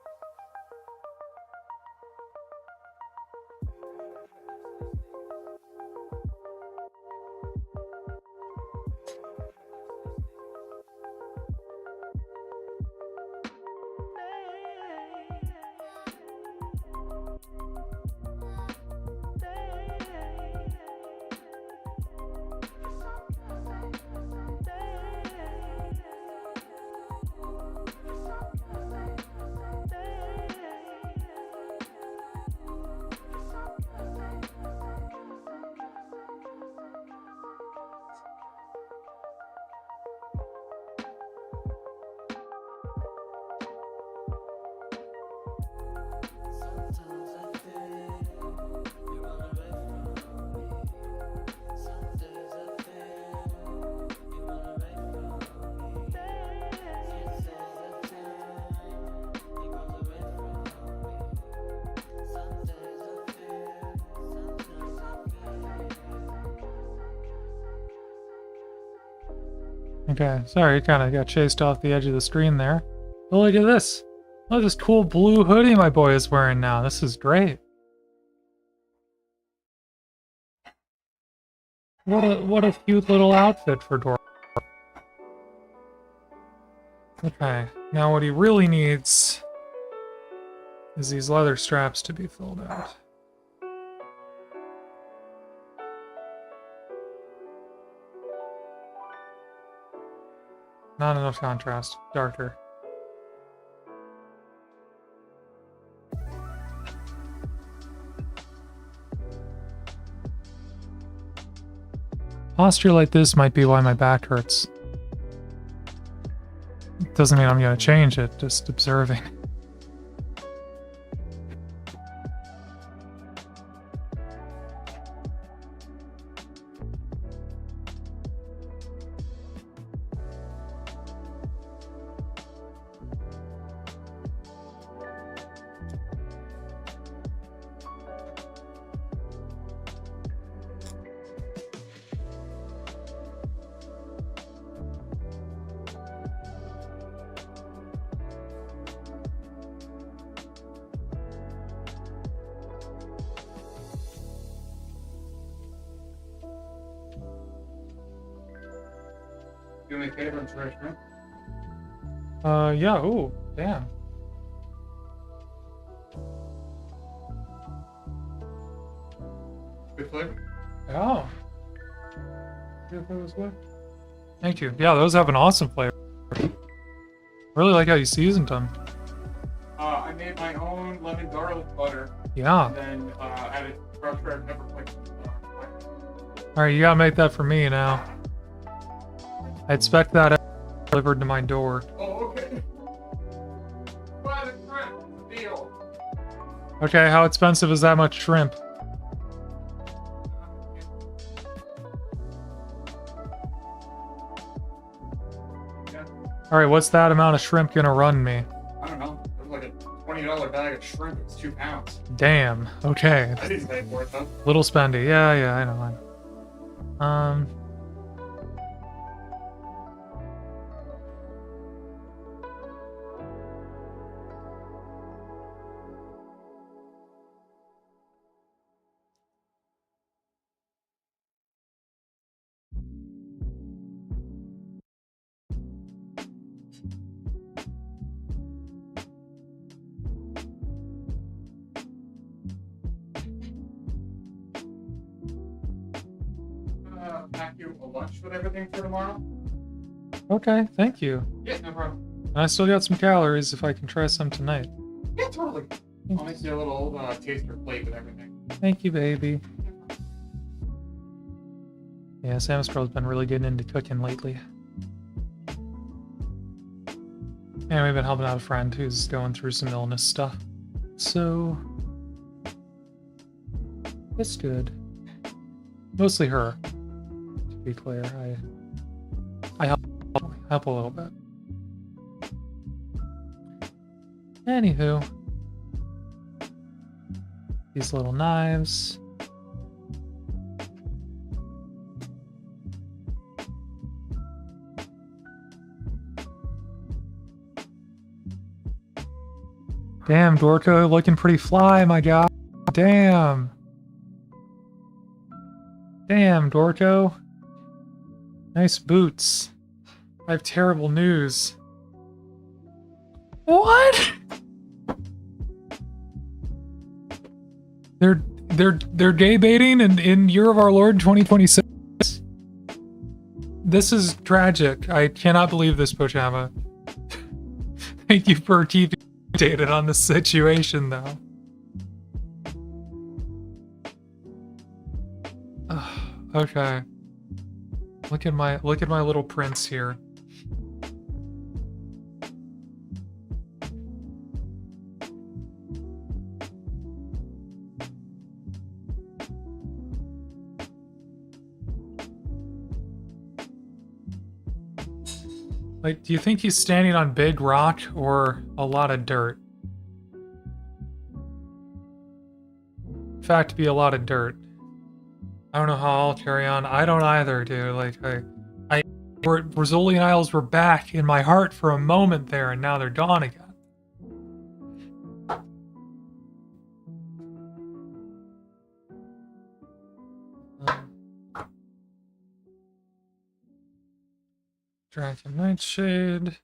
Okay, sorry, kind of got chased off the edge of the screen there. But look at this. Look at this cool blue hoodie my boy is wearing now. This is great. What a cute little outfit for Dora. Okay, now what he really needs is these leather straps to be filled out. Not enough contrast. Darker. Posture like this might be why my back hurts. Doesn't mean I'm gonna change it, just observing. Do me a favor and stretch, man. Yeah, ooh, damn. Good flavor? Oh. Good flavor was good. Thank you. Yeah, those have an awesome flavor. Really like how you seasoned them. I made my own lemon garlic butter. Yeah. And then added crushed red pepper flakes. Alright, you gotta make that for me now. I expect that delivered to my door. Oh, okay. Buy the shrimp. Deal. Okay, how expensive is that much shrimp? Alright, what's that amount of shrimp gonna run me? I don't know. It was like a $20 bag of shrimp. It's 2 pounds. Damn, okay. I didn't pay for it though. Little spendy. Yeah, I know. Pack you a lunch with everything for tomorrow? Okay, thank you. Yeah, no problem. And I still got some calories if I can try some tonight. Yeah, totally. I'll make you a little taster plate with everything. Thank you, baby. Yeah, Samus Girl's been really getting into cooking lately. And we've been helping out a friend who's going through some illness stuff. So... it's good. Mostly her, to be clear. I help a little bit. Anywho. These little knives. Damn, Dorko, looking pretty fly, my god. Damn. Damn, Dorko. Nice boots. I have terrible news. What? They're gay baiting in Year of Our Lord 2026. This is tragic. I cannot believe this, Pochama. Thank you for keeping updated on the situation, though. Okay. Look at my little prince here. Like, do you think he's standing on big rock or a lot of dirt? In fact, be a lot of dirt. I don't know how I'll carry on. I don't either, dude. Like, Brazilian Isles were back in my heart for a moment there, and now they're gone again. Dragon Nightshade.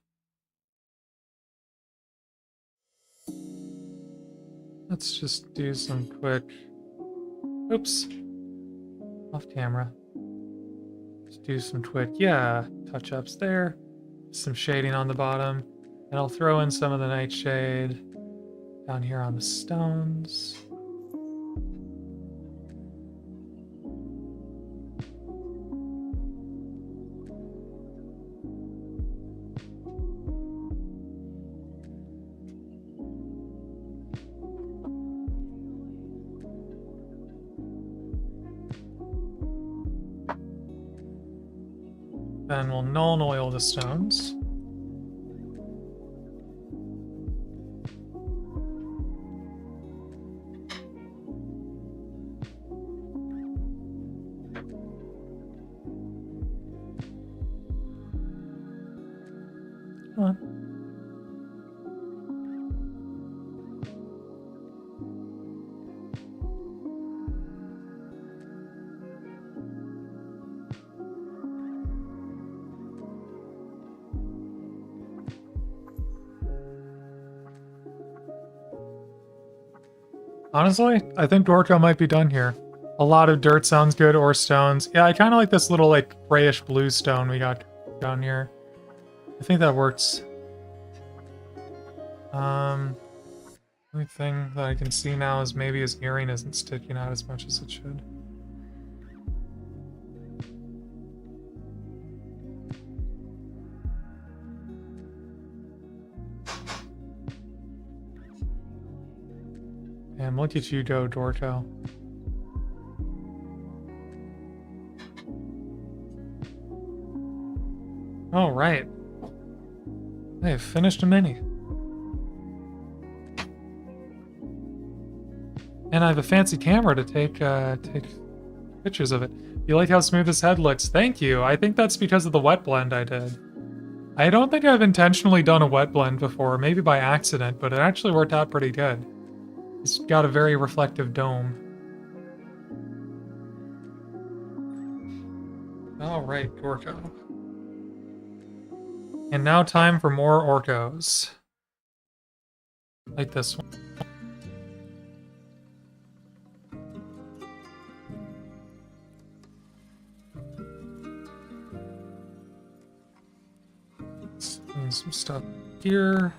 Let's just do some quick... Oops. Off camera. Let's do some quick, yeah, touch-ups there. Some shading on the bottom. And I'll throw in some of the Nightshade down here on the stones. Then we'll null oil the stones. Come on. Honestly, I think Dorko might be done here. A lot of dirt sounds good, or stones. Yeah, I kind of like this little, like, grayish blue stone we got down here. I think that works. Only thing that I can see now is maybe his earring isn't sticking out as much as it should. Damn, look at you go, Dorko. All right. I have finished a mini. And I have a fancy camera to take pictures of it. You like how smooth this head looks? Thank you. I think that's because of the wet blend I did. I don't think I've intentionally done a wet blend before, maybe by accident, but it actually worked out pretty good. It's got a very reflective dome. Alright, Orko. And now time for more Orkos. Like this one. And some stuff here.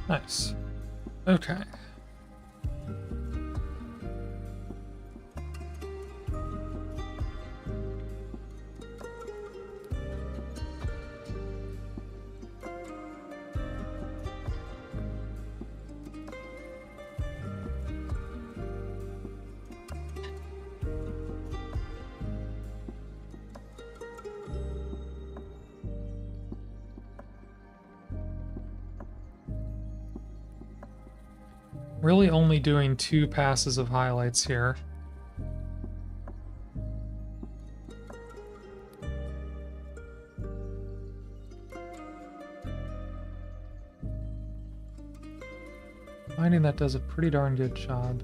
Nice. Okay. Really only doing 2 passes of highlights here. Finding that does a pretty darn good job.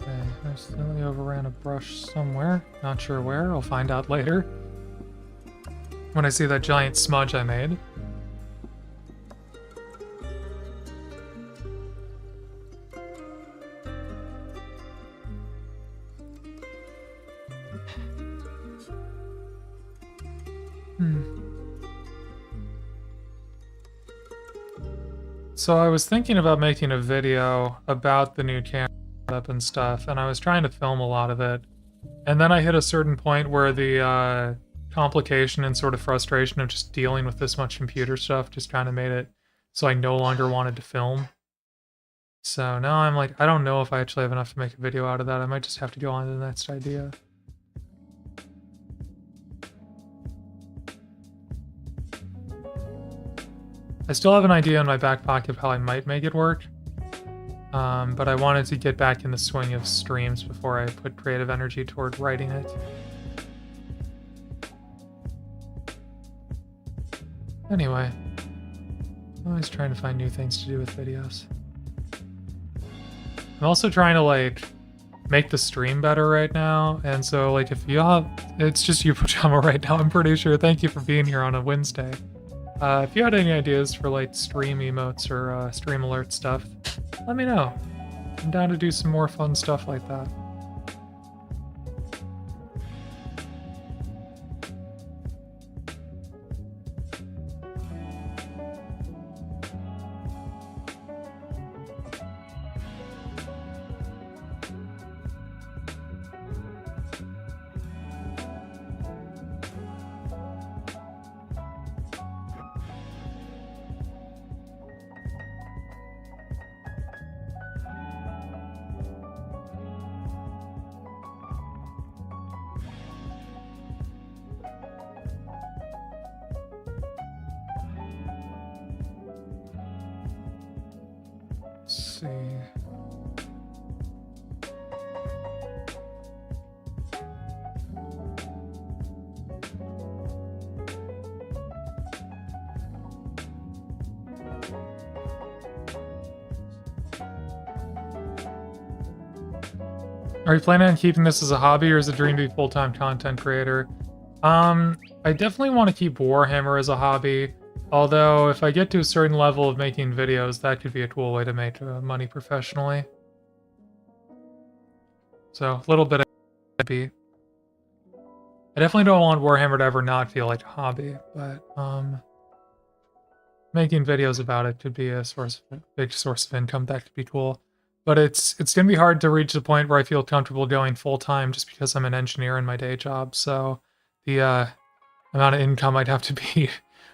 I accidentally overran a brush somewhere. Not sure where. I'll find out later. When I see that giant smudge I made. So I was thinking about making a video about the new camera setup and stuff, and I was trying to film a lot of it. And then I hit a certain point where the complication and sort of frustration of just dealing with this much computer stuff just kind of made it so I no longer wanted to film. So now I'm like, I don't know if I actually have enough to make a video out of that. I might just have to go on to the next idea. I still have an idea in my back pocket of how I might make it work. But I wanted to get back in the swing of streams before I put creative energy toward writing it. Anyway, I'm always trying to find new things to do with videos. I'm also trying to, like, make the stream better right now, and so, like, if you have... It's just you, Pajama, right now, I'm pretty sure. Thank you for being here on a Wednesday. If you had any ideas for, like, stream emotes or stream alert stuff, let me know. I'm down to do some more fun stuff like that. Let's see. Are you planning on keeping this as a hobby or is it a dream to be full-time content creator? I definitely want to keep Warhammer as a hobby. Although, if I get to a certain level of making videos, that could be a cool way to make money professionally. So, a little bit of hobby. I definitely don't want Warhammer to ever not feel like a hobby, but making videos about it could be a big source of income. That could be cool. But it's gonna be hard to reach the point where I feel comfortable going full time just because I'm an engineer in my day job. So the amount of income I'd have to be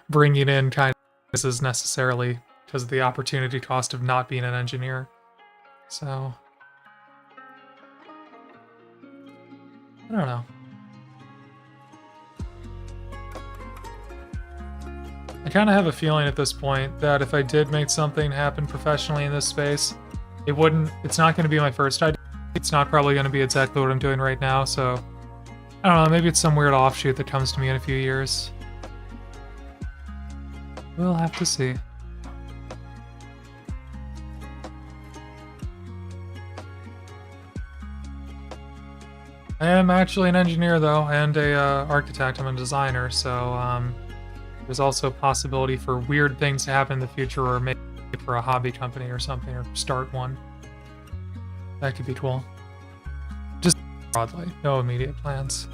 bringing in kind of is necessarily because of the opportunity cost of not being an engineer. So I don't know. I kind of have a feeling at this point that if I did make something happen professionally in this space, it's not going to be my first idea. It's not probably going to be exactly what I'm doing right now, so I don't know, maybe it's some weird offshoot that comes to me in a few years. We'll have to see. I am actually an engineer though, and a architect. I'm a designer, so there's also a possibility for weird things to happen in the future, or maybe for a hobby company or something, or start one. That could be cool. Just broadly, no immediate plans.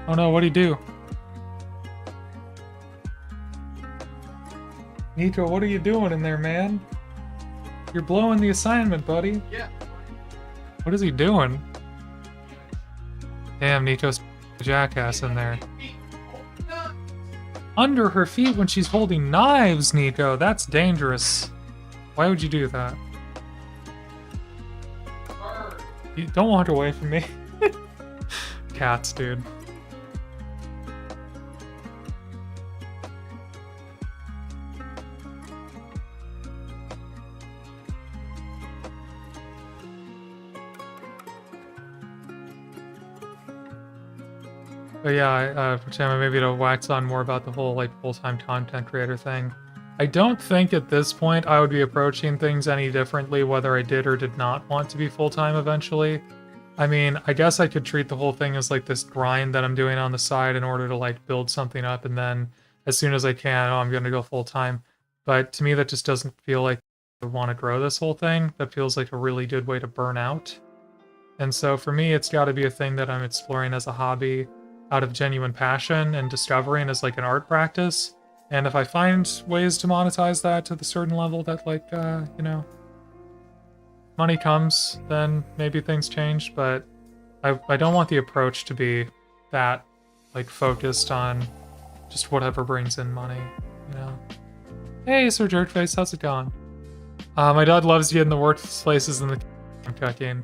Oh no, what'd he do? Nico, what are you doing in there, man? You're blowing the assignment, buddy. Yeah. What is he doing? Damn, Nico's a jackass in there. Under her feet when she's holding knives, Nico. That's dangerous. Why would you do that? You don't walk away from me. Cats, dude. But yeah, pretend maybe to wax on more about the whole like full-time content creator thing. I don't think at this point I would be approaching things any differently whether I did or did not want to be full-time eventually. I mean, I guess I could treat the whole thing as like this grind that I'm doing on the side in order to like build something up, and then as soon as I can, oh, I'm going to go full-time. But to me, that just doesn't feel like I want to grow this whole thing. That feels like a really good way to burn out. And so for me, it's got to be a thing that I'm exploring as a hobby out of genuine passion and discovering as like an art practice. And if I find ways to monetize that to the certain level that like, you know, money comes, then maybe things change. But I don't want the approach to be that like focused on just whatever brings in money, you know. Hey, Sir Jerkface, how's it going? My dad loves you in the workplaces and the cooking.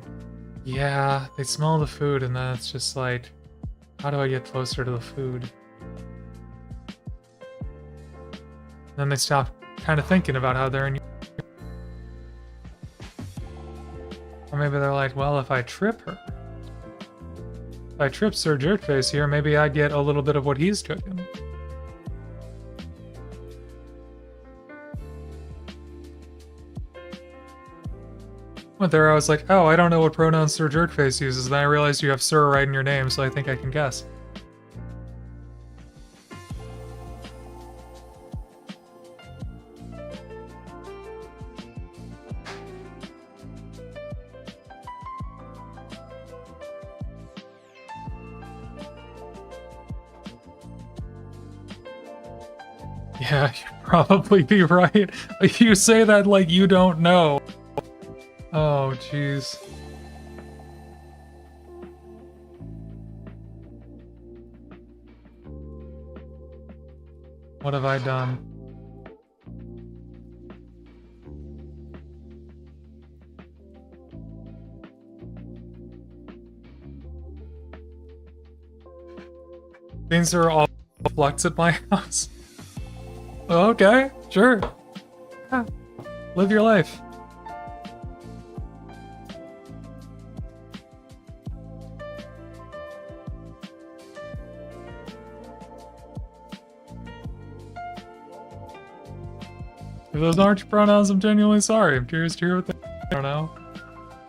Yeah, they smell the food and then it's just like, how do I get closer to the food? Then they stop kind of thinking about how they're in. Or maybe they're like, well, if I trip her, if I trip Sir Jerkface here, maybe I get a little bit of what he's cooking. Went there, I was like, oh, I don't know what pronouns Sir Jerkface uses. Then I realized you have Sir right in your name, so I think I can guess. Yeah, you'd probably be right. You say that like you don't know. Oh, jeez. What have I done? Things are all flex at my house. Okay, sure. Yeah. Live your life. If those aren't your pronouns, I'm genuinely sorry. I'm curious to hear what they... I don't know.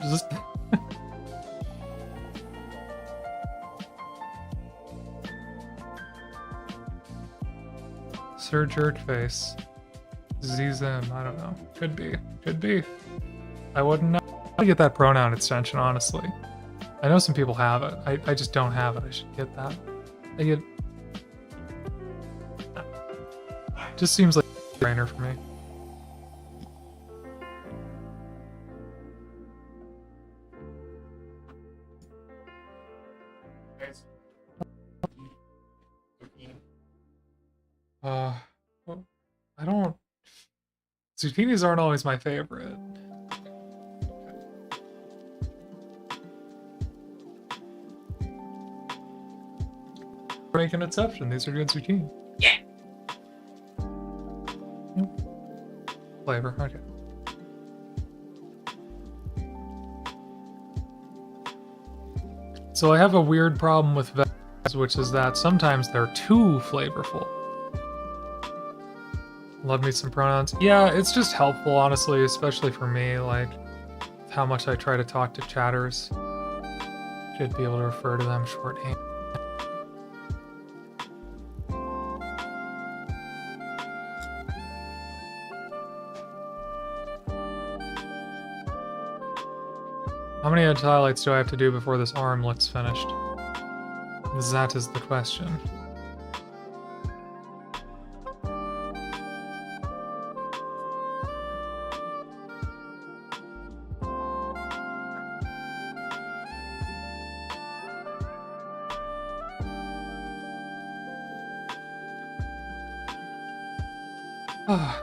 Just... Sir Jerkface. Zizim, I don't know. Could be. Could be. I wouldn't know how to get that pronoun extension, honestly. I know some people have it. I just don't have it. I should get that. I get... Just seems like a brainer for me. Well, I don't... Zucchinis aren't always my favorite. Make an exception. These are good zucchini. Yeah. Flavor, okay. So I have a weird problem with veggies, which is that sometimes they're too flavorful. Love me some pronouns. Yeah, it's just helpful, honestly, especially for me, like, how much I try to talk to chatters. Should be able to refer to them shorthand. How many edge highlights do I have to do before this arm looks finished? That is the question. Ah,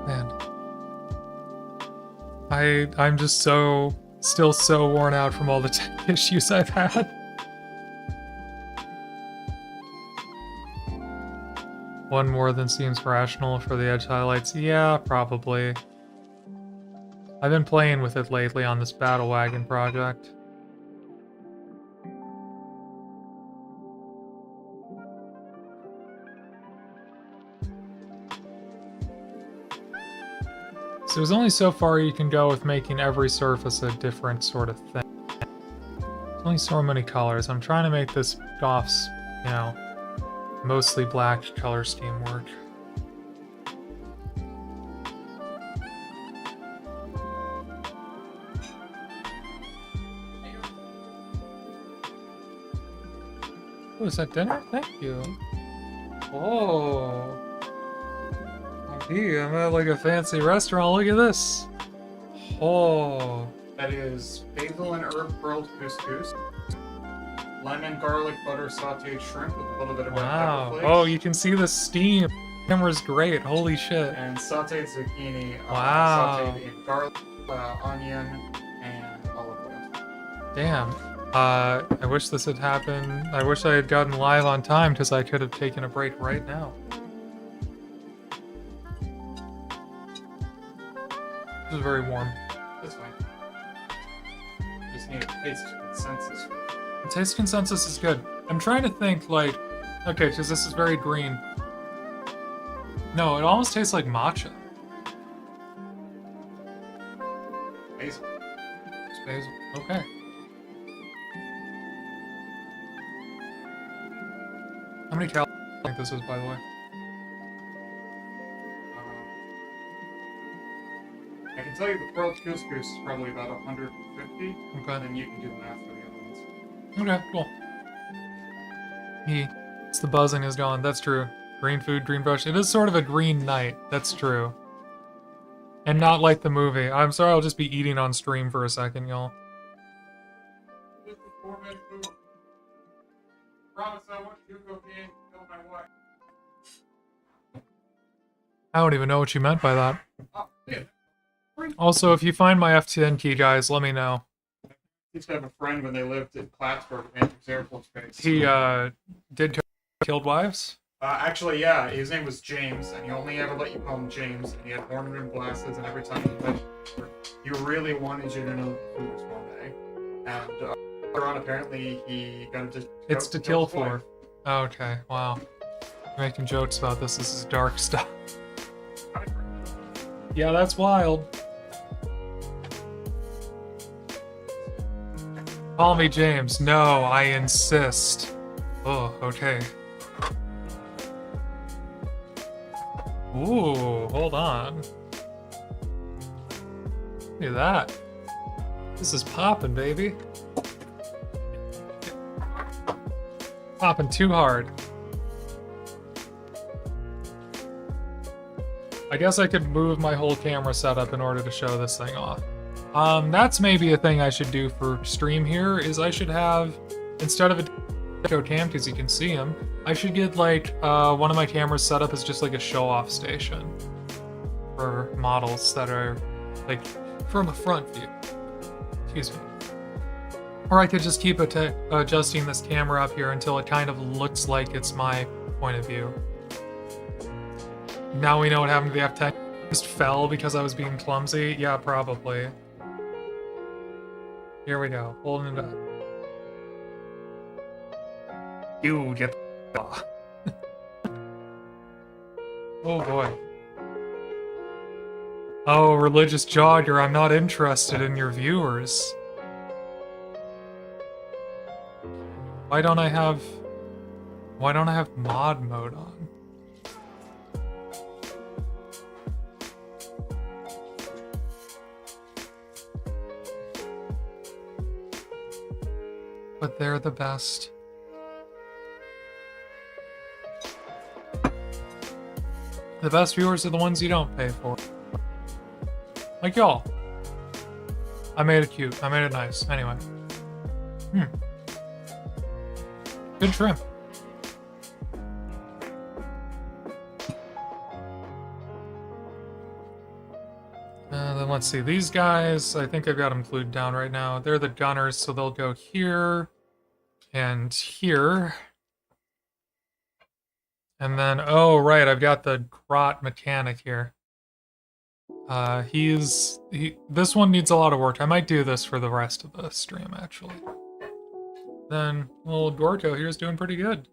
man. I'm just still so worn out from all the tech issues I've had. One more than seems rational for the edge highlights. Yeah, probably. I've been playing with it lately on this Battle Wagon project. So there's only so far you can go with making every surface a different sort of thing. There's only so many colors. I'm trying to make this Goth's, you know, mostly black color scheme work. Oh, is that dinner? Thank you. Oh. I'm at like a fancy restaurant. Look at this. Oh. That is basil and herb grilled couscous, lemon, garlic, butter, sauteed shrimp with a little bit of red pepper flakes. Oh, you can see the steam. The camera's great. Holy shit. And sauteed zucchini. Wow. Sauteed in garlic, onion, and olive oil. Damn. I wish this had happened. I wish I had gotten live on time because I could have taken a break right now. This is very warm. This way. Just need a taste consensus. The taste consensus is good. I'm trying to think, like... Okay, because this is very green. No, it almost tastes like matcha. Basil. It's basil. Okay. How many calories do you think this is, by the way? I can tell you the grilled couscous is probably about 150. Okay. And then you can do the math for the other ones. Okay, cool. It's the buzzing is gone. That's true. Green food, green brush. It is sort of a green night. That's true. And not like the movie. I'm sorry, I'll just be eating on stream for a second, y'all. This is 4-minute food. Promise I won't do cocaine until my wife. I don't even know what you meant by that. Oh, yeah. Also, if you find my FTN key, guys, let me know. I used to have a friend when they lived in Plattsburgh, Andrews Air Force Base. He, did killed wives? Actually, yeah, his name was James, and he only ever let you call him James, and he had horn rimmed glasses, and every time he really wanted you to know who was one day. And later on, apparently, he got to It's to kill for. Oh, okay, wow. You're making jokes about this. This is dark stuff. Yeah, that's wild. Call me James. No, I insist. Oh, okay. Ooh, hold on. Look at that. This is popping, baby. Popping too hard. I guess I could move my whole camera setup in order to show this thing off. That's maybe a thing I should do for stream here, is I should have, instead of a Deco cam, because you can see him, I should get like one of my cameras set up as just like a show-off station for models that are like from a front view. Excuse me. Or I could just keep adjusting this camera up here until it kind of looks like it's my point of view. Now we know what happened to the F10. Just fell because I was being clumsy? Yeah, probably. Here we go. Holding it up. You get the Oh boy. Oh, religious jogger, I'm not interested in your viewers. Why don't I have mod mode on? But they're the best. The best viewers are the ones you don't pay for. Like y'all. I made it cute. I made it nice. Anyway. Good trim. Then let's see. These guys, I think I've got them glued down right now. They're the gunners, so they'll go here and here. And then, oh, right, I've got the grot mechanic here. This one needs a lot of work. I might do this for the rest of the stream, actually. Then, little Gorko here's doing pretty good.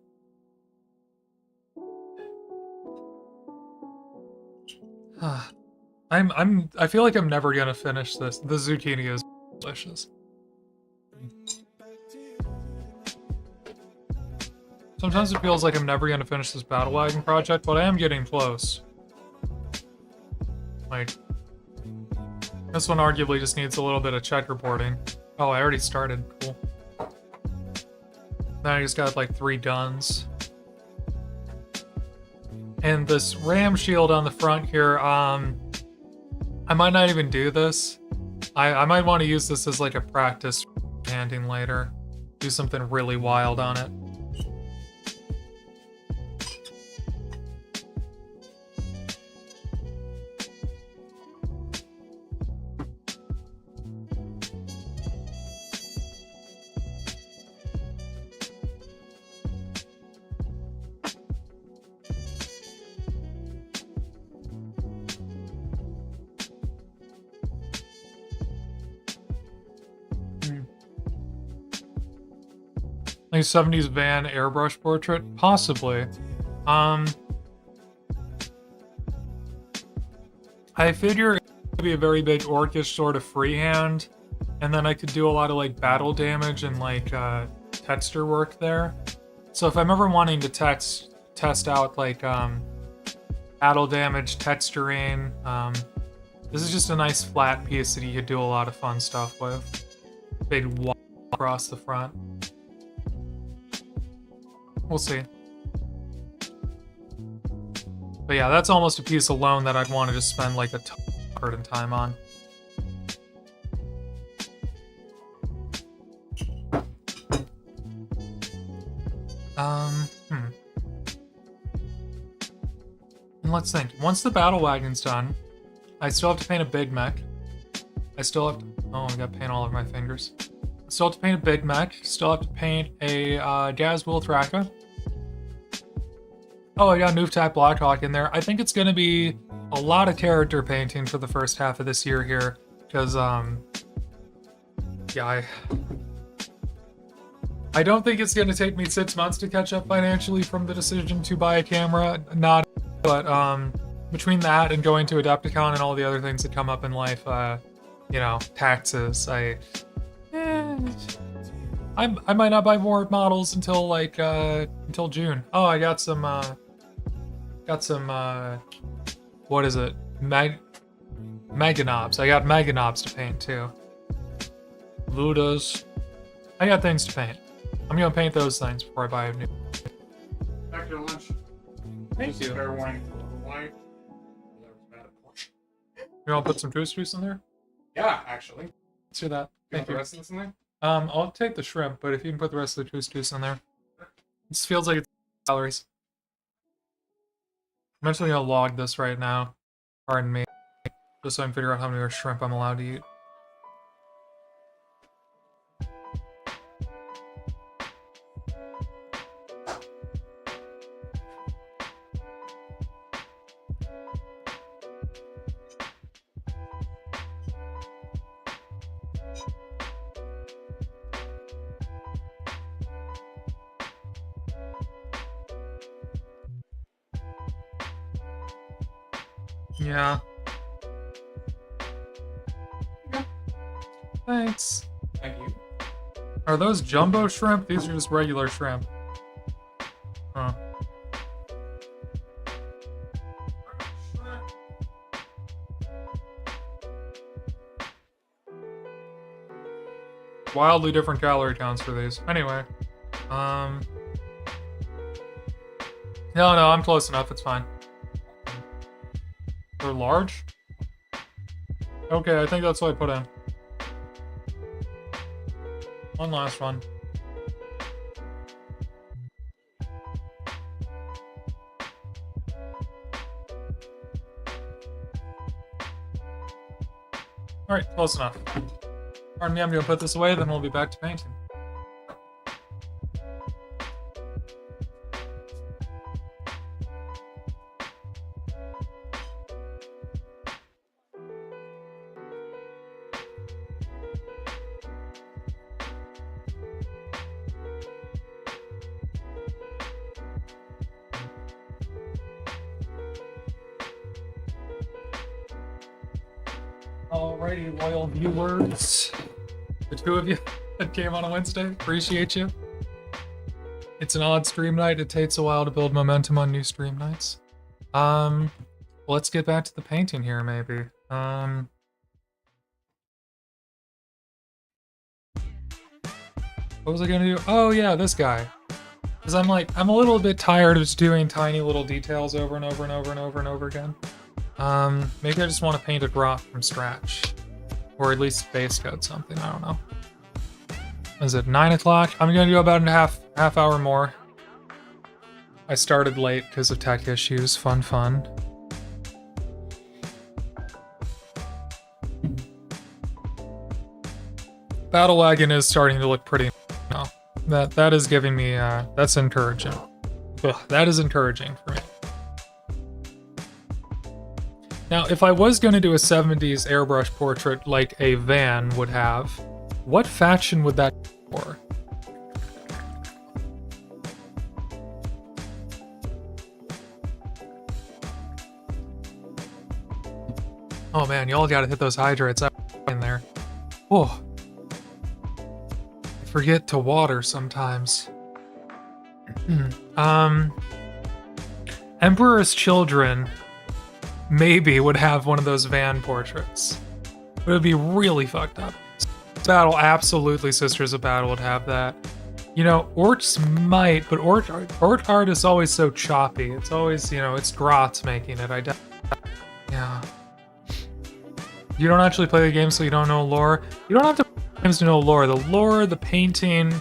I feel like I'm never gonna finish this. The zucchini is delicious. Sometimes it feels like I'm never gonna finish this battle wagon project, but I am getting close. Like, this one arguably just needs a little bit of checkerboarding. Oh, I already started. Cool. Then I just got like 3 guns. And this ram shield on the front here, I might not even do this. I might want to use this as like a practice handing later. Do something really wild on it. Like 70s van airbrush portrait? Possibly. I figure it would be a very big orcish sort of freehand, and then I could do a lot of like battle damage and like texture work there. So if I'm ever wanting to test out like battle damage, texturing, this is just a nice flat piece that you could do a lot of fun stuff with. Big wall across the front. We'll see. But yeah, that's almost a piece alone that I'd want to just spend like a ton of effort and time on. And let's think. Once the battle wagon's done, I still have to paint a big mech. I still have to... Oh, I got paint all over my fingers. Still have to paint a big mech. Still have to paint a Gaz Wilthraka. Oh, I got Nooftap Blackhawk in there. I think it's going to be a lot of character painting for the first half of this year here. Because, yeah, I don't think it's going to take me 6 months to catch up financially from the decision to buy a camera. But between that and going to Adepticon and all the other things that come up in life, you know, taxes, I might not buy more models until like until June. Oh, I got some what is it? Meganobs. I got Meganobs to paint too. Ludas. I got things to paint. I'm gonna paint those things before I buy a new. Back to lunch. Thank you. Fair warning for the wife. You want to put some juice in there? Yeah, actually. Let's do that. You Thank want the you. rest of this in there? I'll take the shrimp, but if you can put the rest of the juice in there. This feels like it's calories. I'm actually gonna log this right now. Pardon me. Just so I can figure out how many shrimp I'm allowed to eat. Yeah. Thanks. Thank you. Are those jumbo shrimp? These are just regular shrimp. Huh. Wildly different calorie counts for these. Anyway. No, I'm close enough. It's fine. They're large? Okay, I think that's what I put in. One last one. Alright, close enough. Pardon me, I'm gonna put this away, then we'll be back to painting. Alrighty, loyal viewers. The two of you that came on a Wednesday, appreciate you. It's an odd stream night. It takes a while to build momentum on new stream nights. Let's get back to the painting here, maybe. What was I gonna do? Oh yeah, this guy. Because I'm a little bit tired of just doing tiny little details over and over and over and over and over again. Maybe I just want to paint a grot from scratch. Or at least base coat something, I don't know. Is it 9 o'clock? I'm gonna do about a half hour more. I started late because of tech issues. Fun. Battle Wagon is starting to look pretty now. That is giving me, that's encouraging. Ugh, that is encouraging for me. Now, if I was going to do a 70s airbrush portrait like a van would have, what faction would that be for? Oh man, y'all gotta hit those hydrates up in there. Oh. I forget to water sometimes. Emperor's Children maybe would have one of those van portraits. It would be really fucked up. Battle, absolutely Sisters of Battle would have that. You know, Orcs might, but Orc art is always so choppy. It's always, you know, it's Grotz making it. Yeah. You don't actually play the game, so you don't know lore. You don't have to play games to know lore. The lore, the painting,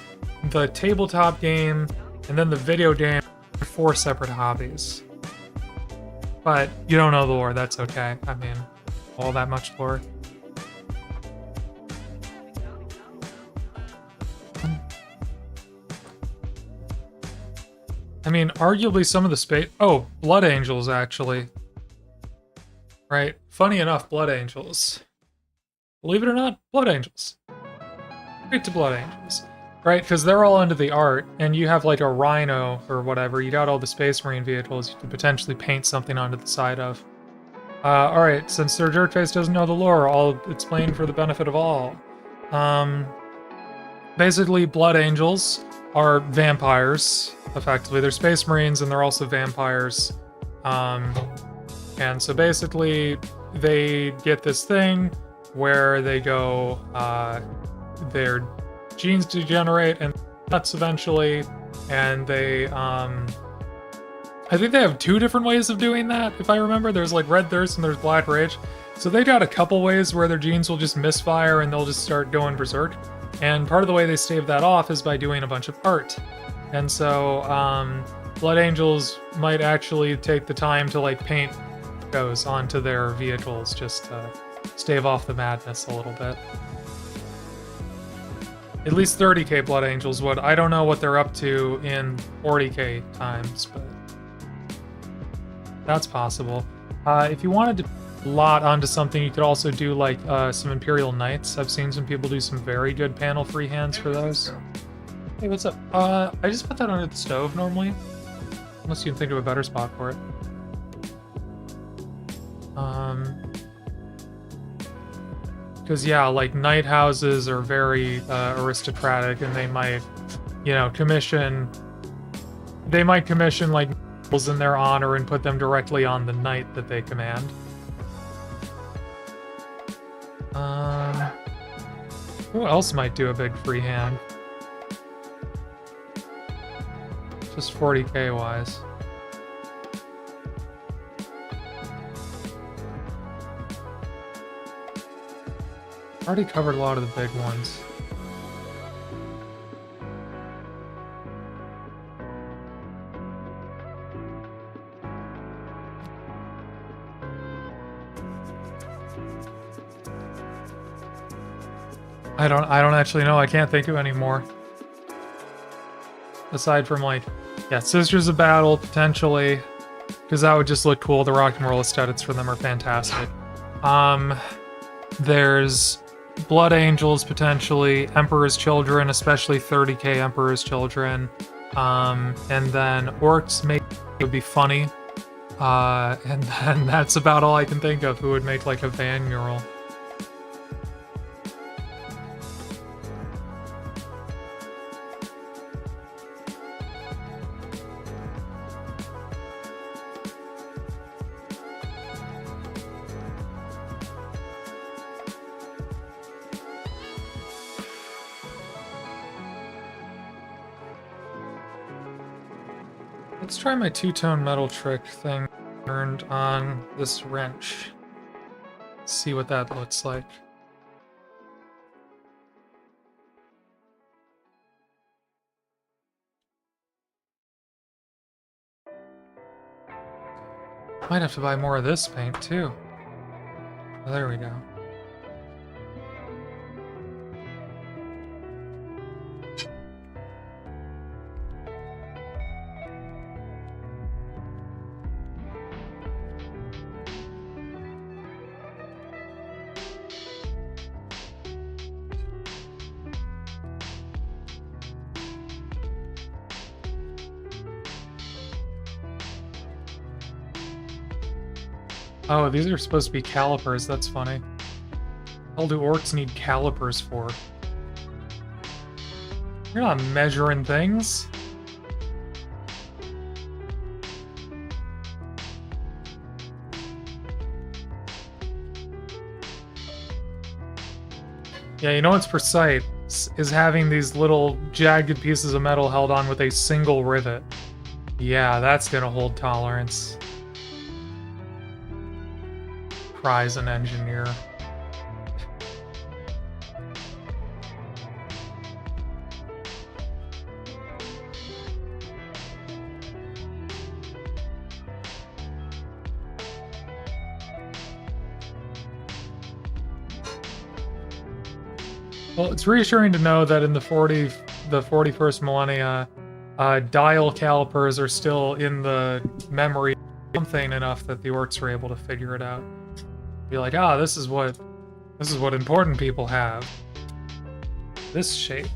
the tabletop game, and then the video game are 4 separate hobbies. But you don't know the lore, that's okay. I mean, all that much lore. I mean, arguably some of the space... Oh, Blood Angels, actually. Right. Funny enough, Blood Angels. Believe it or not, Blood Angels. Straight to Blood Angels. Right, because they're all into the art, and you have like a Rhino or whatever. You got all the Space Marine vehicles you could potentially paint something onto the side of. Alright, since Sir Dirtface doesn't know the lore, I'll explain for the benefit of all. Basically, Blood Angels are vampires, effectively. They're Space Marines, and they're also vampires. And so basically, they get this thing where they go, their genes degenerate and nuts eventually, and they, I think they have 2 different ways of doing that, if I remember. There's like Red Thirst and there's Black Rage. So they got a couple ways where their genes will just misfire and they'll just start going berserk. And part of the way they stave that off is by doing a bunch of art. And so, Blood Angels might actually take the time to like paint those onto their vehicles just to stave off the madness a little bit. At least 30k Blood Angels would. I don't know what they're up to in 40k times, but that's possible. If you wanted to lot onto something, you could also do like some Imperial Knights. I've seen some people do some very good panel freehands for those. Hey, what's up? I just put that under the stove normally. Unless you can think of a better spot for it. Because yeah, like knight houses are very aristocratic, and they might, you know, commission like nobles in their honor and put them directly on the knight that they command. Who else might do a big freehand? Just 40k wise. Already covered a lot of the big ones. I don't actually know. I can't think of any more. Aside from like, yeah, Sisters of Battle potentially, because that would just look cool. The rock and roll aesthetics for them are fantastic. There's Blood Angels potentially, Emperor's Children, especially 30k Emperor's Children, and then Orcs maybe would be funny, and then that's about all I can think of who would make like a Van mural. Let's try my two-tone metal trick thing turned on this wrench. See what that looks like. Might have to buy more of this paint too. Oh, there we go. Oh, these are supposed to be calipers. That's funny. What do orcs need calipers for? You're not measuring things. Yeah, you know what's precise is having these little jagged pieces of metal held on with a single rivet. Yeah, that's gonna hold tolerance. Prize an engineer. Well, it's reassuring to know that in the 41st millennia, dial calipers are still in the memory something enough that the orcs were able to figure it out. Be like, ah, this is what important people have. This shape.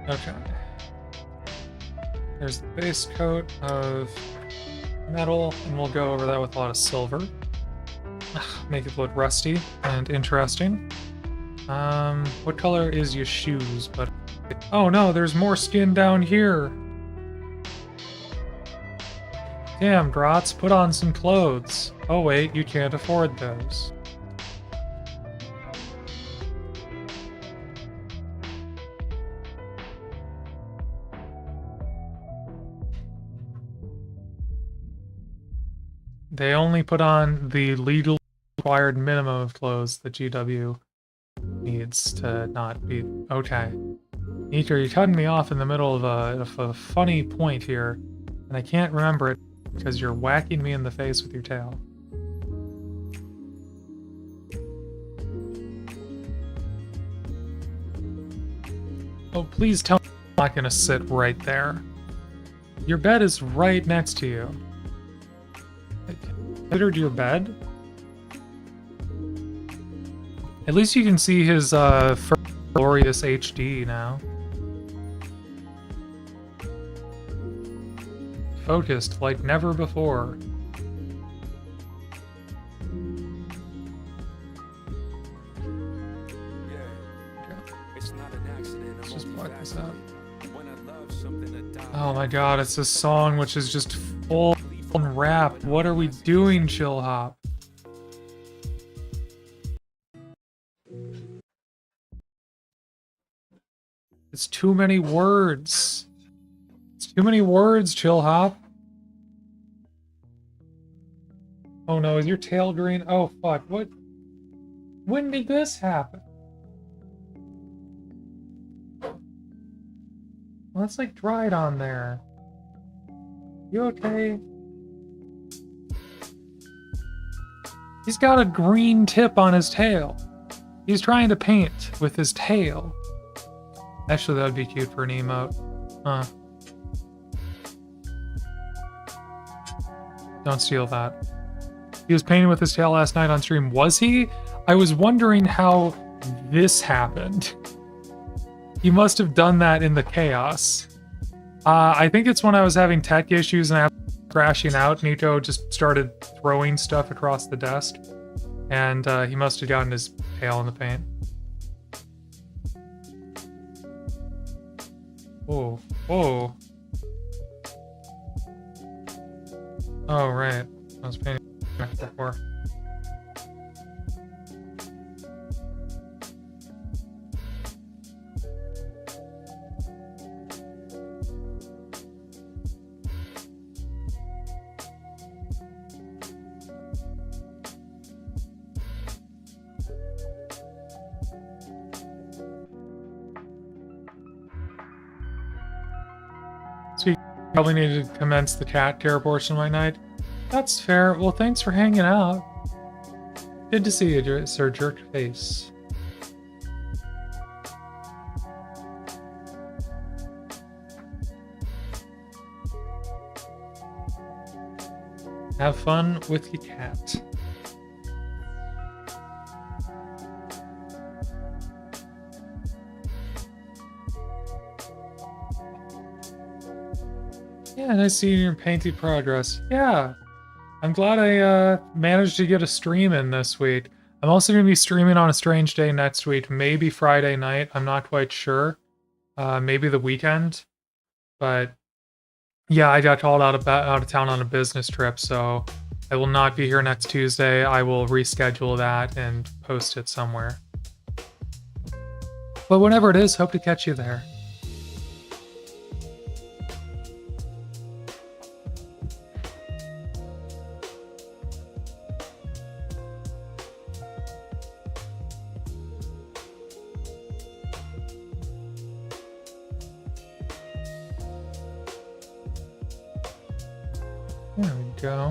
Okay. There's the base coat of metal, and we'll go over that with a lot of silver. Make it look rusty and interesting. What color is your shoes? But oh no, there's more skin down here. Damn, Drots, put on some clothes. Oh wait, you can't afford those. They only put on the legal required minimum of clothes that GW needs to not be... Okay. Nico, you're cutting me off in the middle of a funny point here, and I can't remember it because you're whacking me in the face with your tail. Oh, please tell me I'm not gonna sit right there. Your bed is right next to you. Considered your bed? At least you can see his glorious HD now. Focused like never before. Let's just block this out. Oh my god, it's a song which is just full rap. What are we doing, Chill Hop? It's too many words. It's too many words, Chill Hop. Oh no, is your tail green? Oh fuck, what? When did this happen? Well, it's like dried on there. You okay? He's got a green tip on his tail. He's trying to paint with his tail. Actually, that would be cute for an emote. Huh. Don't steal that. He was painting with his tail last night on stream. Was he? I was wondering how this happened. He must have done that in the chaos. I think it's when I was having tech issues and I was crashing out. Nico just started throwing stuff across the desk. And he must have gotten his tail in the paint. Oh, oh. Oh, right. I was painting before. So you probably need to commence the cat care portion of my night. That's fair. Well, thanks for hanging out. Good to see you, Sir Jerkface. Have fun with your cat. Yeah, nice seeing your painting progress. Yeah. I'm glad I managed to get a stream in this week. I'm also going to be streaming on a strange day next week, maybe Friday night. I'm not quite sure. Maybe the weekend. But yeah, I got called out of town on a business trip, so I will not be here next Tuesday. I will reschedule that and post it somewhere. But whenever it is, hope to catch you there. There we go.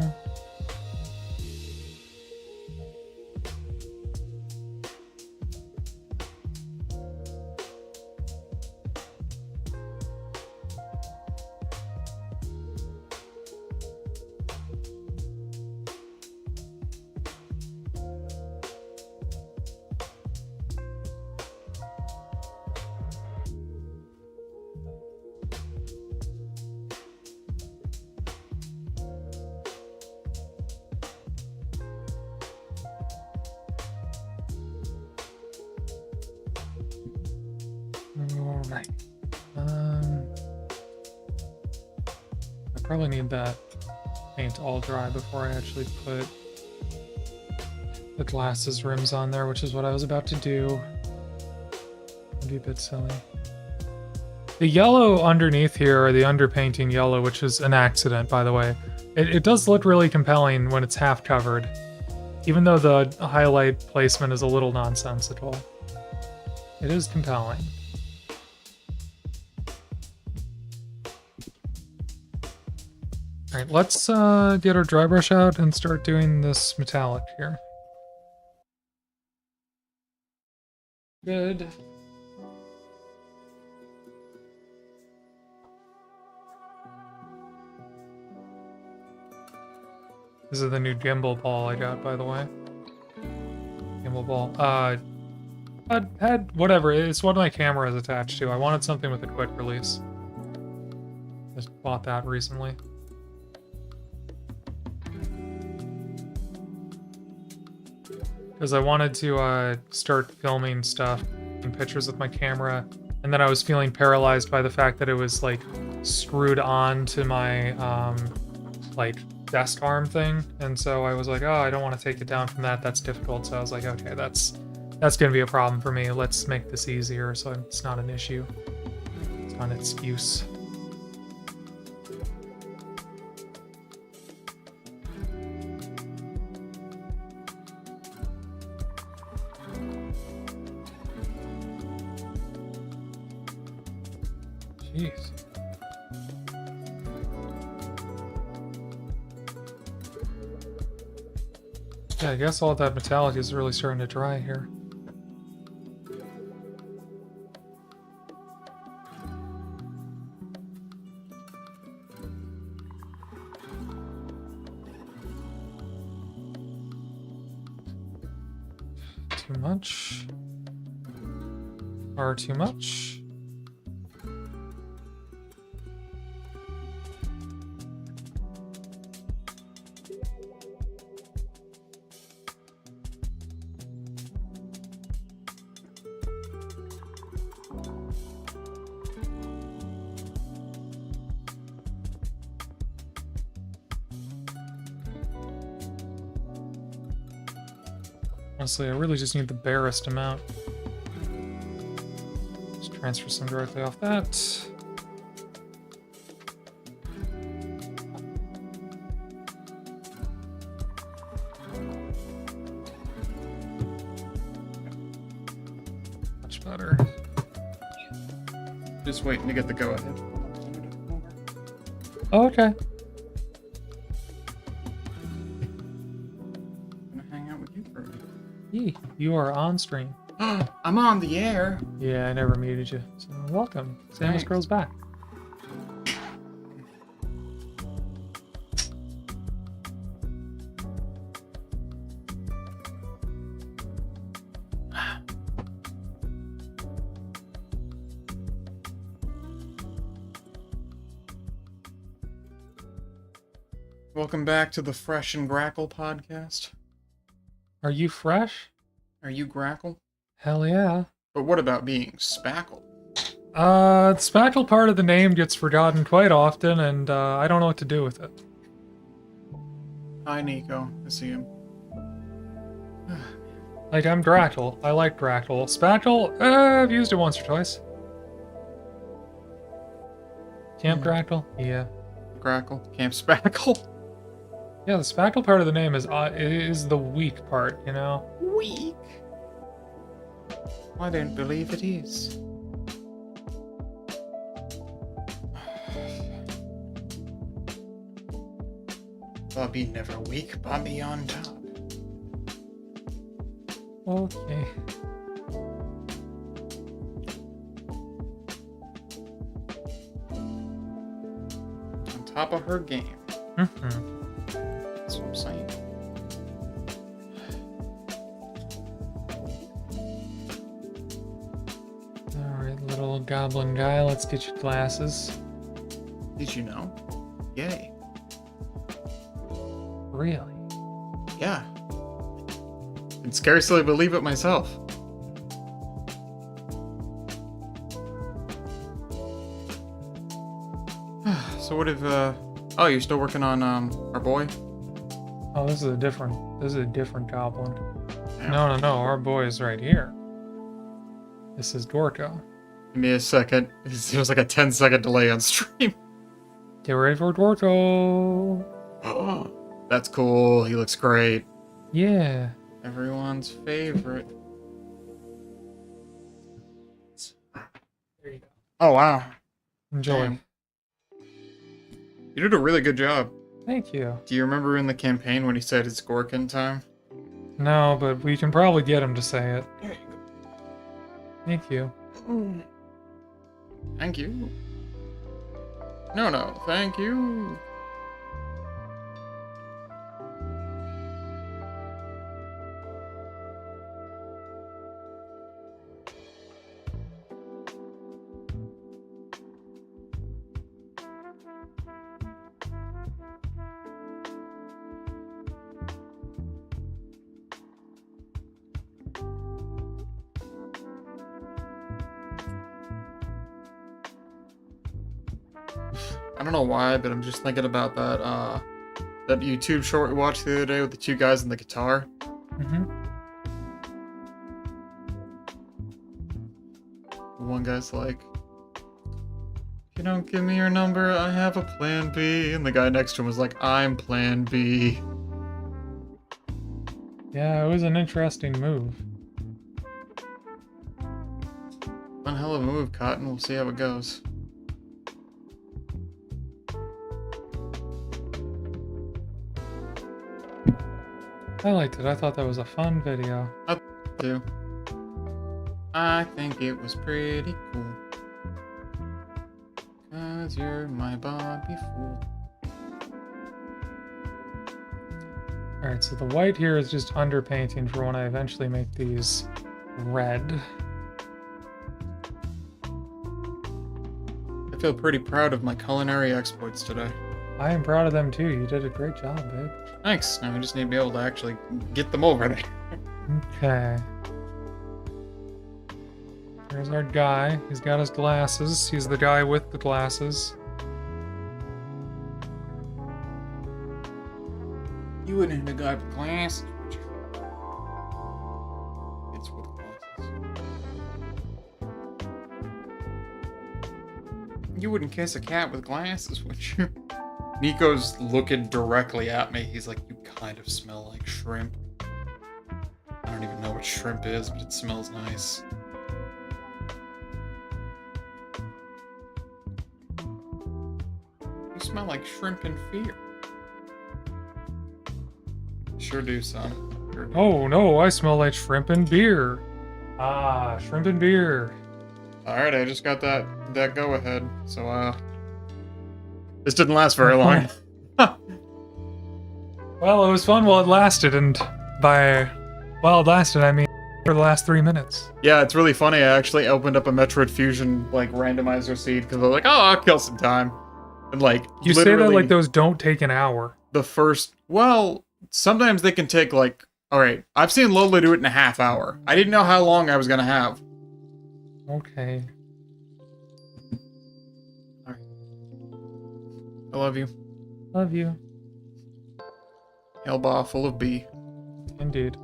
Alright. I probably need that paint all dry before I actually put the glasses rims on there, which is what I was about to do. It'd be a bit silly. The yellow underneath here, or the underpainting yellow, which is an accident, by the way, it does look really compelling when it's half covered, even though the highlight placement is a little nonsensical. It is compelling. Alright, let's get our dry brush out and start doing this metallic here. Good. This is the new gimbal ball I got, by the way. Gimbal ball. Had whatever. It's what my camera is attached to. I wanted something with a quick release. Just bought that recently. Because I wanted to start filming stuff and pictures with my camera, and then I was feeling paralyzed by the fact that it was like screwed on to my like desk arm thing, and so I was like, oh, I don't want to take it down from that. That's difficult. So I was like, okay, that's gonna be a problem for me. Let's make this easier so it's not an issue. It's not an excuse. Jeez. Yeah, I guess all that metallic is really starting to dry here. Too much? Far too much? Honestly, I really just need the barest amount. Just transfer some directly off that. Much better. Just waiting to get the go-ahead. Oh, okay. You are on stream. I'm on the air. Yeah, I never muted you. So welcome. Samus Girl's back. Welcome back to the Fresh and Grackle podcast. Are you fresh? Are you Grackle? Hell yeah. But what about being Spackle? The spackle part of the name gets forgotten quite often, and I don't know what to do with it. Hi, Nico. I see him. Like, I'm Grackle. I like Grackle. Spackle? I've used it once or twice. Camp Grackle? Yeah. Grackle. Camp Spackle. Yeah, the spackle part of the name is the weak part, you know? Weak? I don't believe it is. Bobby never weak, Bobby on top. Okay. On top of her game. Mm-hmm. That's what I'm saying. Alright, little goblin guy, let's get your glasses. Did you know? Yay. Really? Yeah. Can scarcely believe it myself. what if, oh, you're still working on, our boy? Oh, this is a different goblin. Yeah. No, our boy is right here. This is Dorko. Give me a second. There was like a 10-second delay on stream. Get ready for Dorko. That's cool. He looks great. Yeah. Everyone's favorite. There you go. Oh, wow. Enjoy. Damn. You did a really good job. Thank you. Do you remember in the campaign when he said it's Gorkin time? No, but we can probably get him to say it. There you go. Thank you. Thank you. No, thank you. I don't know why, but I'm just thinking about that YouTube short we watched the other day with the two guys and the guitar. Mm-hmm. One guy's like, if you don't give me your number, I have a plan B. And the guy next to him was like, I'm plan B. Yeah, it was an interesting move. One hell of a move, Cotton. We'll see how it goes. I liked it. I thought that was a fun video. I do. I think it was pretty cool. 'Cause you're my Bobby fool. Alright, so the white here is just underpainting for when I eventually make these red. I feel pretty proud of my culinary exploits today. I am proud of them too. You did a great job, babe. Thanks. Now we just need to be able to actually get them over there. Okay. Here's our guy. He's got his glasses. He's the guy with the glasses. You wouldn't hit a guy with glasses, would you? It's with glasses. You wouldn't kiss a cat with glasses, would you? Nico's looking directly at me. He's like, you kind of smell like shrimp. I don't even know what shrimp is, but it smells nice. You smell like shrimp and fear. Sure do, son. Sure do. Oh no, I smell like shrimp and beer. Ah, shrimp and beer. Alright, I just got that go ahead. So, this didn't last very long. Well, it was fun while it lasted, and while it lasted, I mean for the last 3 minutes. Yeah, it's really funny. I actually opened up a Metroid Fusion, like, randomizer seed, because I was like, oh, I'll kill some time. And, like, You say that like those don't take an hour. The first... Well, sometimes they can take, like... Alright, I've seen Lola do it in a half hour. I didn't know how long I was gonna have. Okay. Alright. I love you. Love you. Hellbar full of bee. Indeed.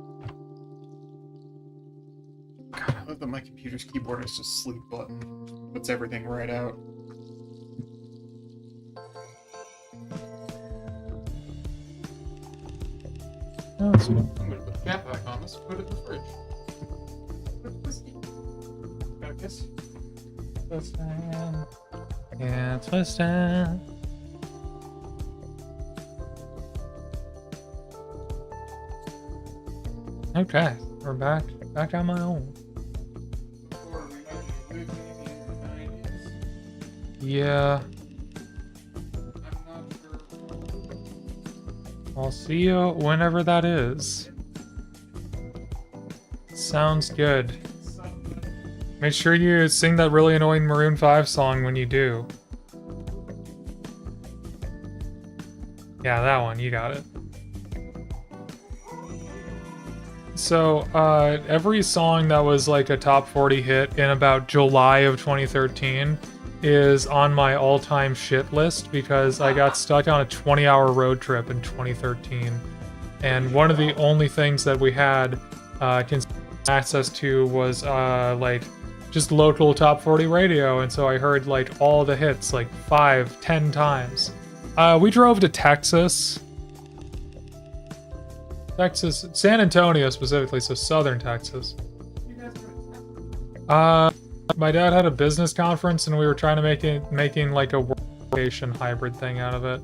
God, I love that my computer's keyboard is just sleep button. Puts everything right out. Oh, it's I'm gonna put the cap back on this and put it in the fridge. Got a kiss? Twisting. Yeah, twisting. Okay, we're back on my own. Yeah. I'll see you whenever that is. Sounds good. Make sure you sing that really annoying Maroon 5 song when you do. Yeah, that one, you got it. So, every song that was like a top 40 hit in about July of 2013 is on my all-time shit list because I got stuck on a 20-hour road trip in 2013. And one of the only things that we had access to was like just local top 40 radio, and so I heard like all the hits like 5-10 times. We drove to Texas, San Antonio specifically, so southern Texas. My dad had a business conference and we were trying to making like a workation hybrid thing out of it.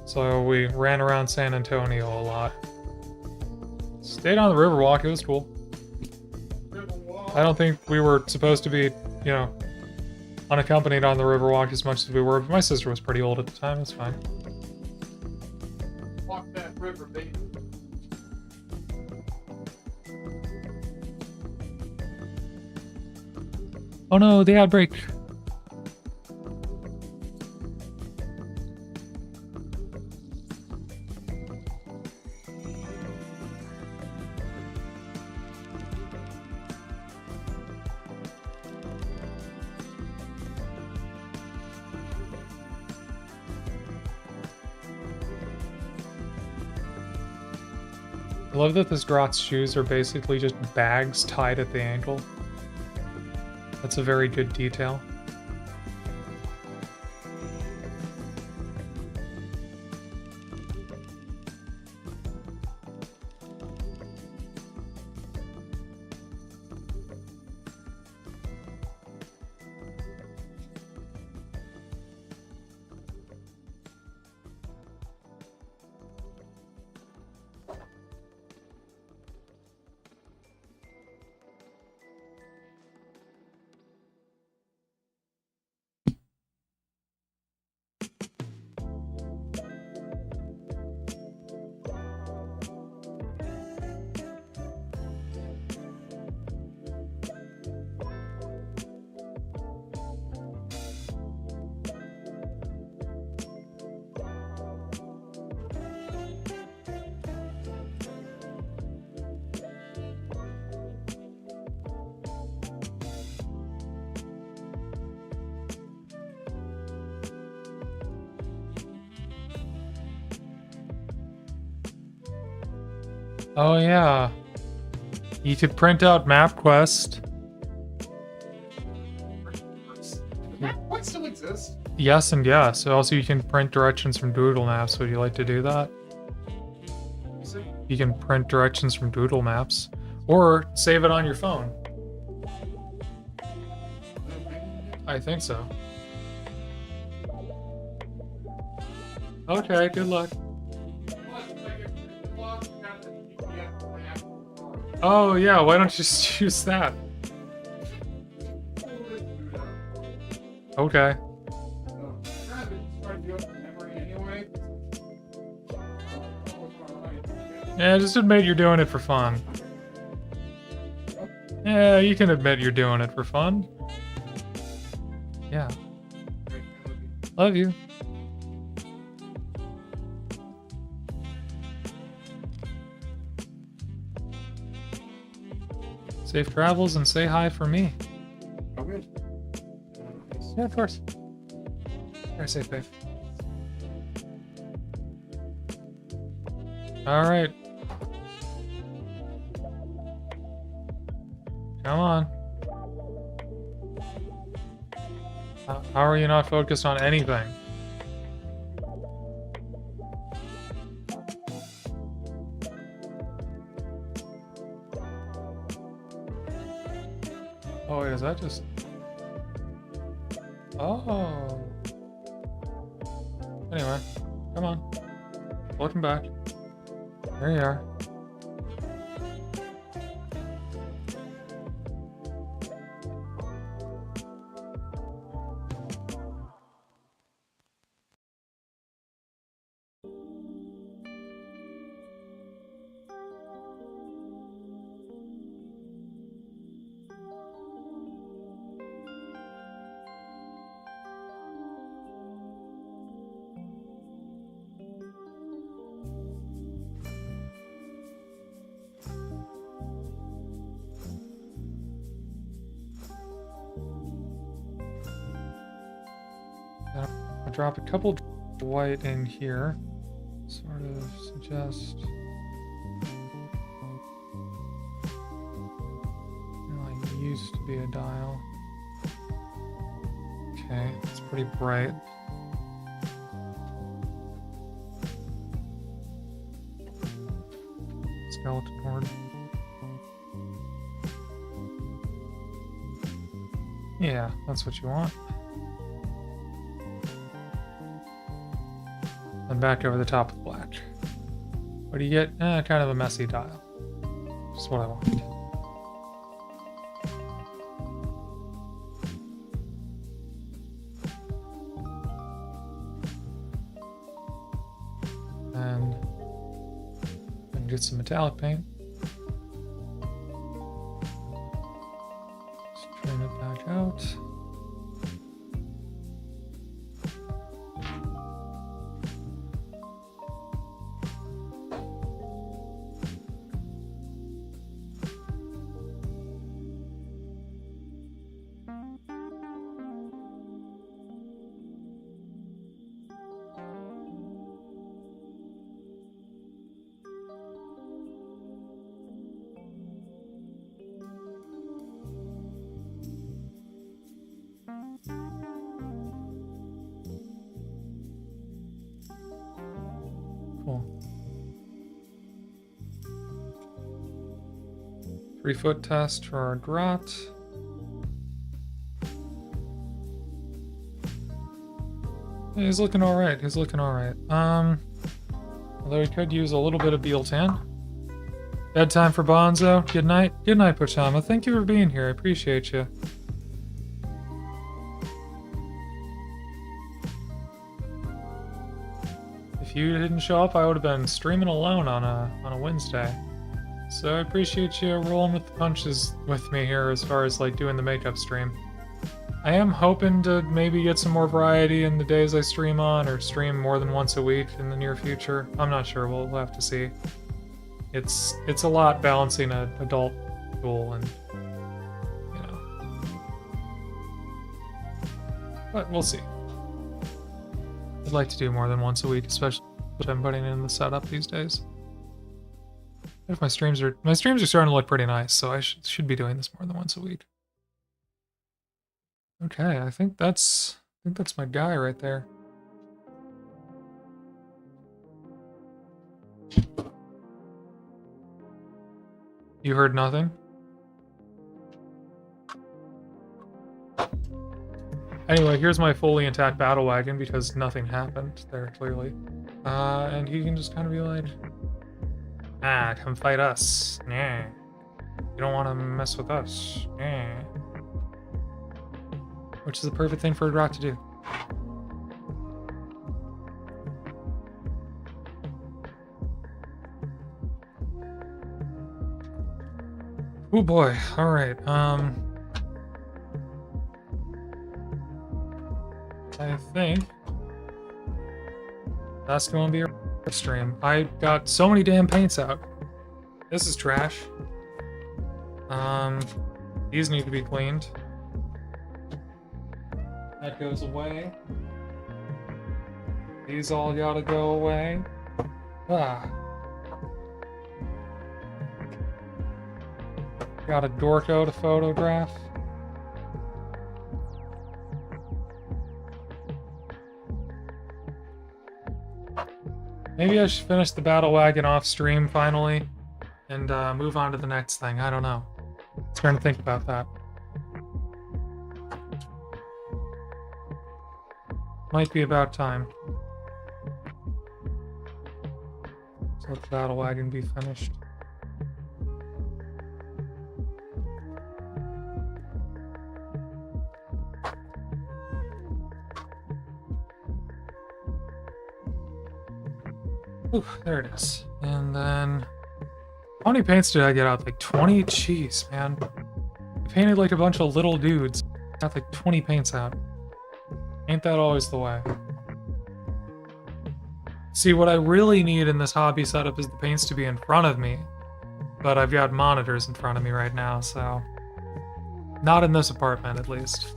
So we ran around San Antonio a lot. Stayed on the Riverwalk, it was cool. I don't think we were supposed to be, you know, unaccompanied on the Riverwalk as much as we were, but my sister was pretty old at the time, it's fine. Walk that river, baby. Oh no, the ad break. I love that this Grot's shoes are basically just bags tied at the ankle. That's a very good detail. Oh yeah. You could print out MapQuest. MapQuest still exists? Yes and yes. Also, you can print directions from Google Maps. Would you like to do that? You can print directions from Google Maps. Or save it on your phone. I think so. Okay, good luck. Oh yeah, why don't you just use that? Okay. Yeah, just admit you're doing it for fun. Yeah, you can admit you're doing it for fun. Yeah. Love you. Safe travels and say hi for me. Oh, good. Yeah, of course. Very safe, babe. Alright. Come on. How are you not focused on anything? Oh, wait, is that just... Oh. Anyway, come on. Welcome back. There you are. I'll drop a couple white in here. Sort of suggest... Like used to be a dial. Okay, it's pretty bright. Skeleton horde. Yeah, that's what you want. And back over the top with black. What do you get? Kind of a messy dial. Just what I want. And I can get some metallic paint. Just trim it back out. Cool. 3-foot test for our grot. Yeah, he's looking alright. He's looking alright. Although he could use a little bit of Bealtan. Bedtime for Bonzo. Good night. Good night, Pachama. Thank you for being here. I appreciate you. If you didn't show up, I would have been streaming alone on a Wednesday. So I appreciate you rolling with the punches with me here as far as like doing the makeup stream. I am hoping to maybe get some more variety in the days I stream on, or stream more than once a week in the near future. I'm not sure. We'll have to see. It's a lot balancing an adult school and, you know. But we'll see. I'd like to do more than once a week, especially if I'm putting in the setup these days. If my streams are starting to look pretty nice, so I should be doing this more than once a week. Okay, I think that's my guy right there. You heard nothing? Anyway, here's my fully intact battle wagon because nothing happened there, clearly. And he can just kind of be like, ah, come fight us. Nah. You don't want to mess with us. Nah. Which is the perfect thing for a rock to do. Oh boy, alright, I think that's going to be a stream. I got so many damn paints out. This is trash. These need to be cleaned. That goes away. These all gotta go away. Ah. Got a Dorko to photograph. Maybe I should finish the battle wagon off stream finally and move on to the next thing. I don't know. I was trying to think about that. Might be about time. So let the battle wagon be finished. Ooh, there it is. And then... how many paints did I get out? Like 20? Jeez, man. I painted like a bunch of little dudes. Got like 20 paints out. Ain't that always the way? See, what I really need in this hobby setup is the paints to be in front of me. But I've got monitors in front of me right now, so... not in this apartment, at least.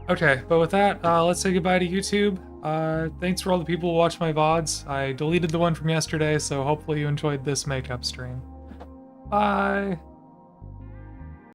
Okay, but with that, let's say goodbye to YouTube. Thanks for all the people who watch my VODs. I deleted the one from yesterday, so hopefully you enjoyed this makeup stream. Bye!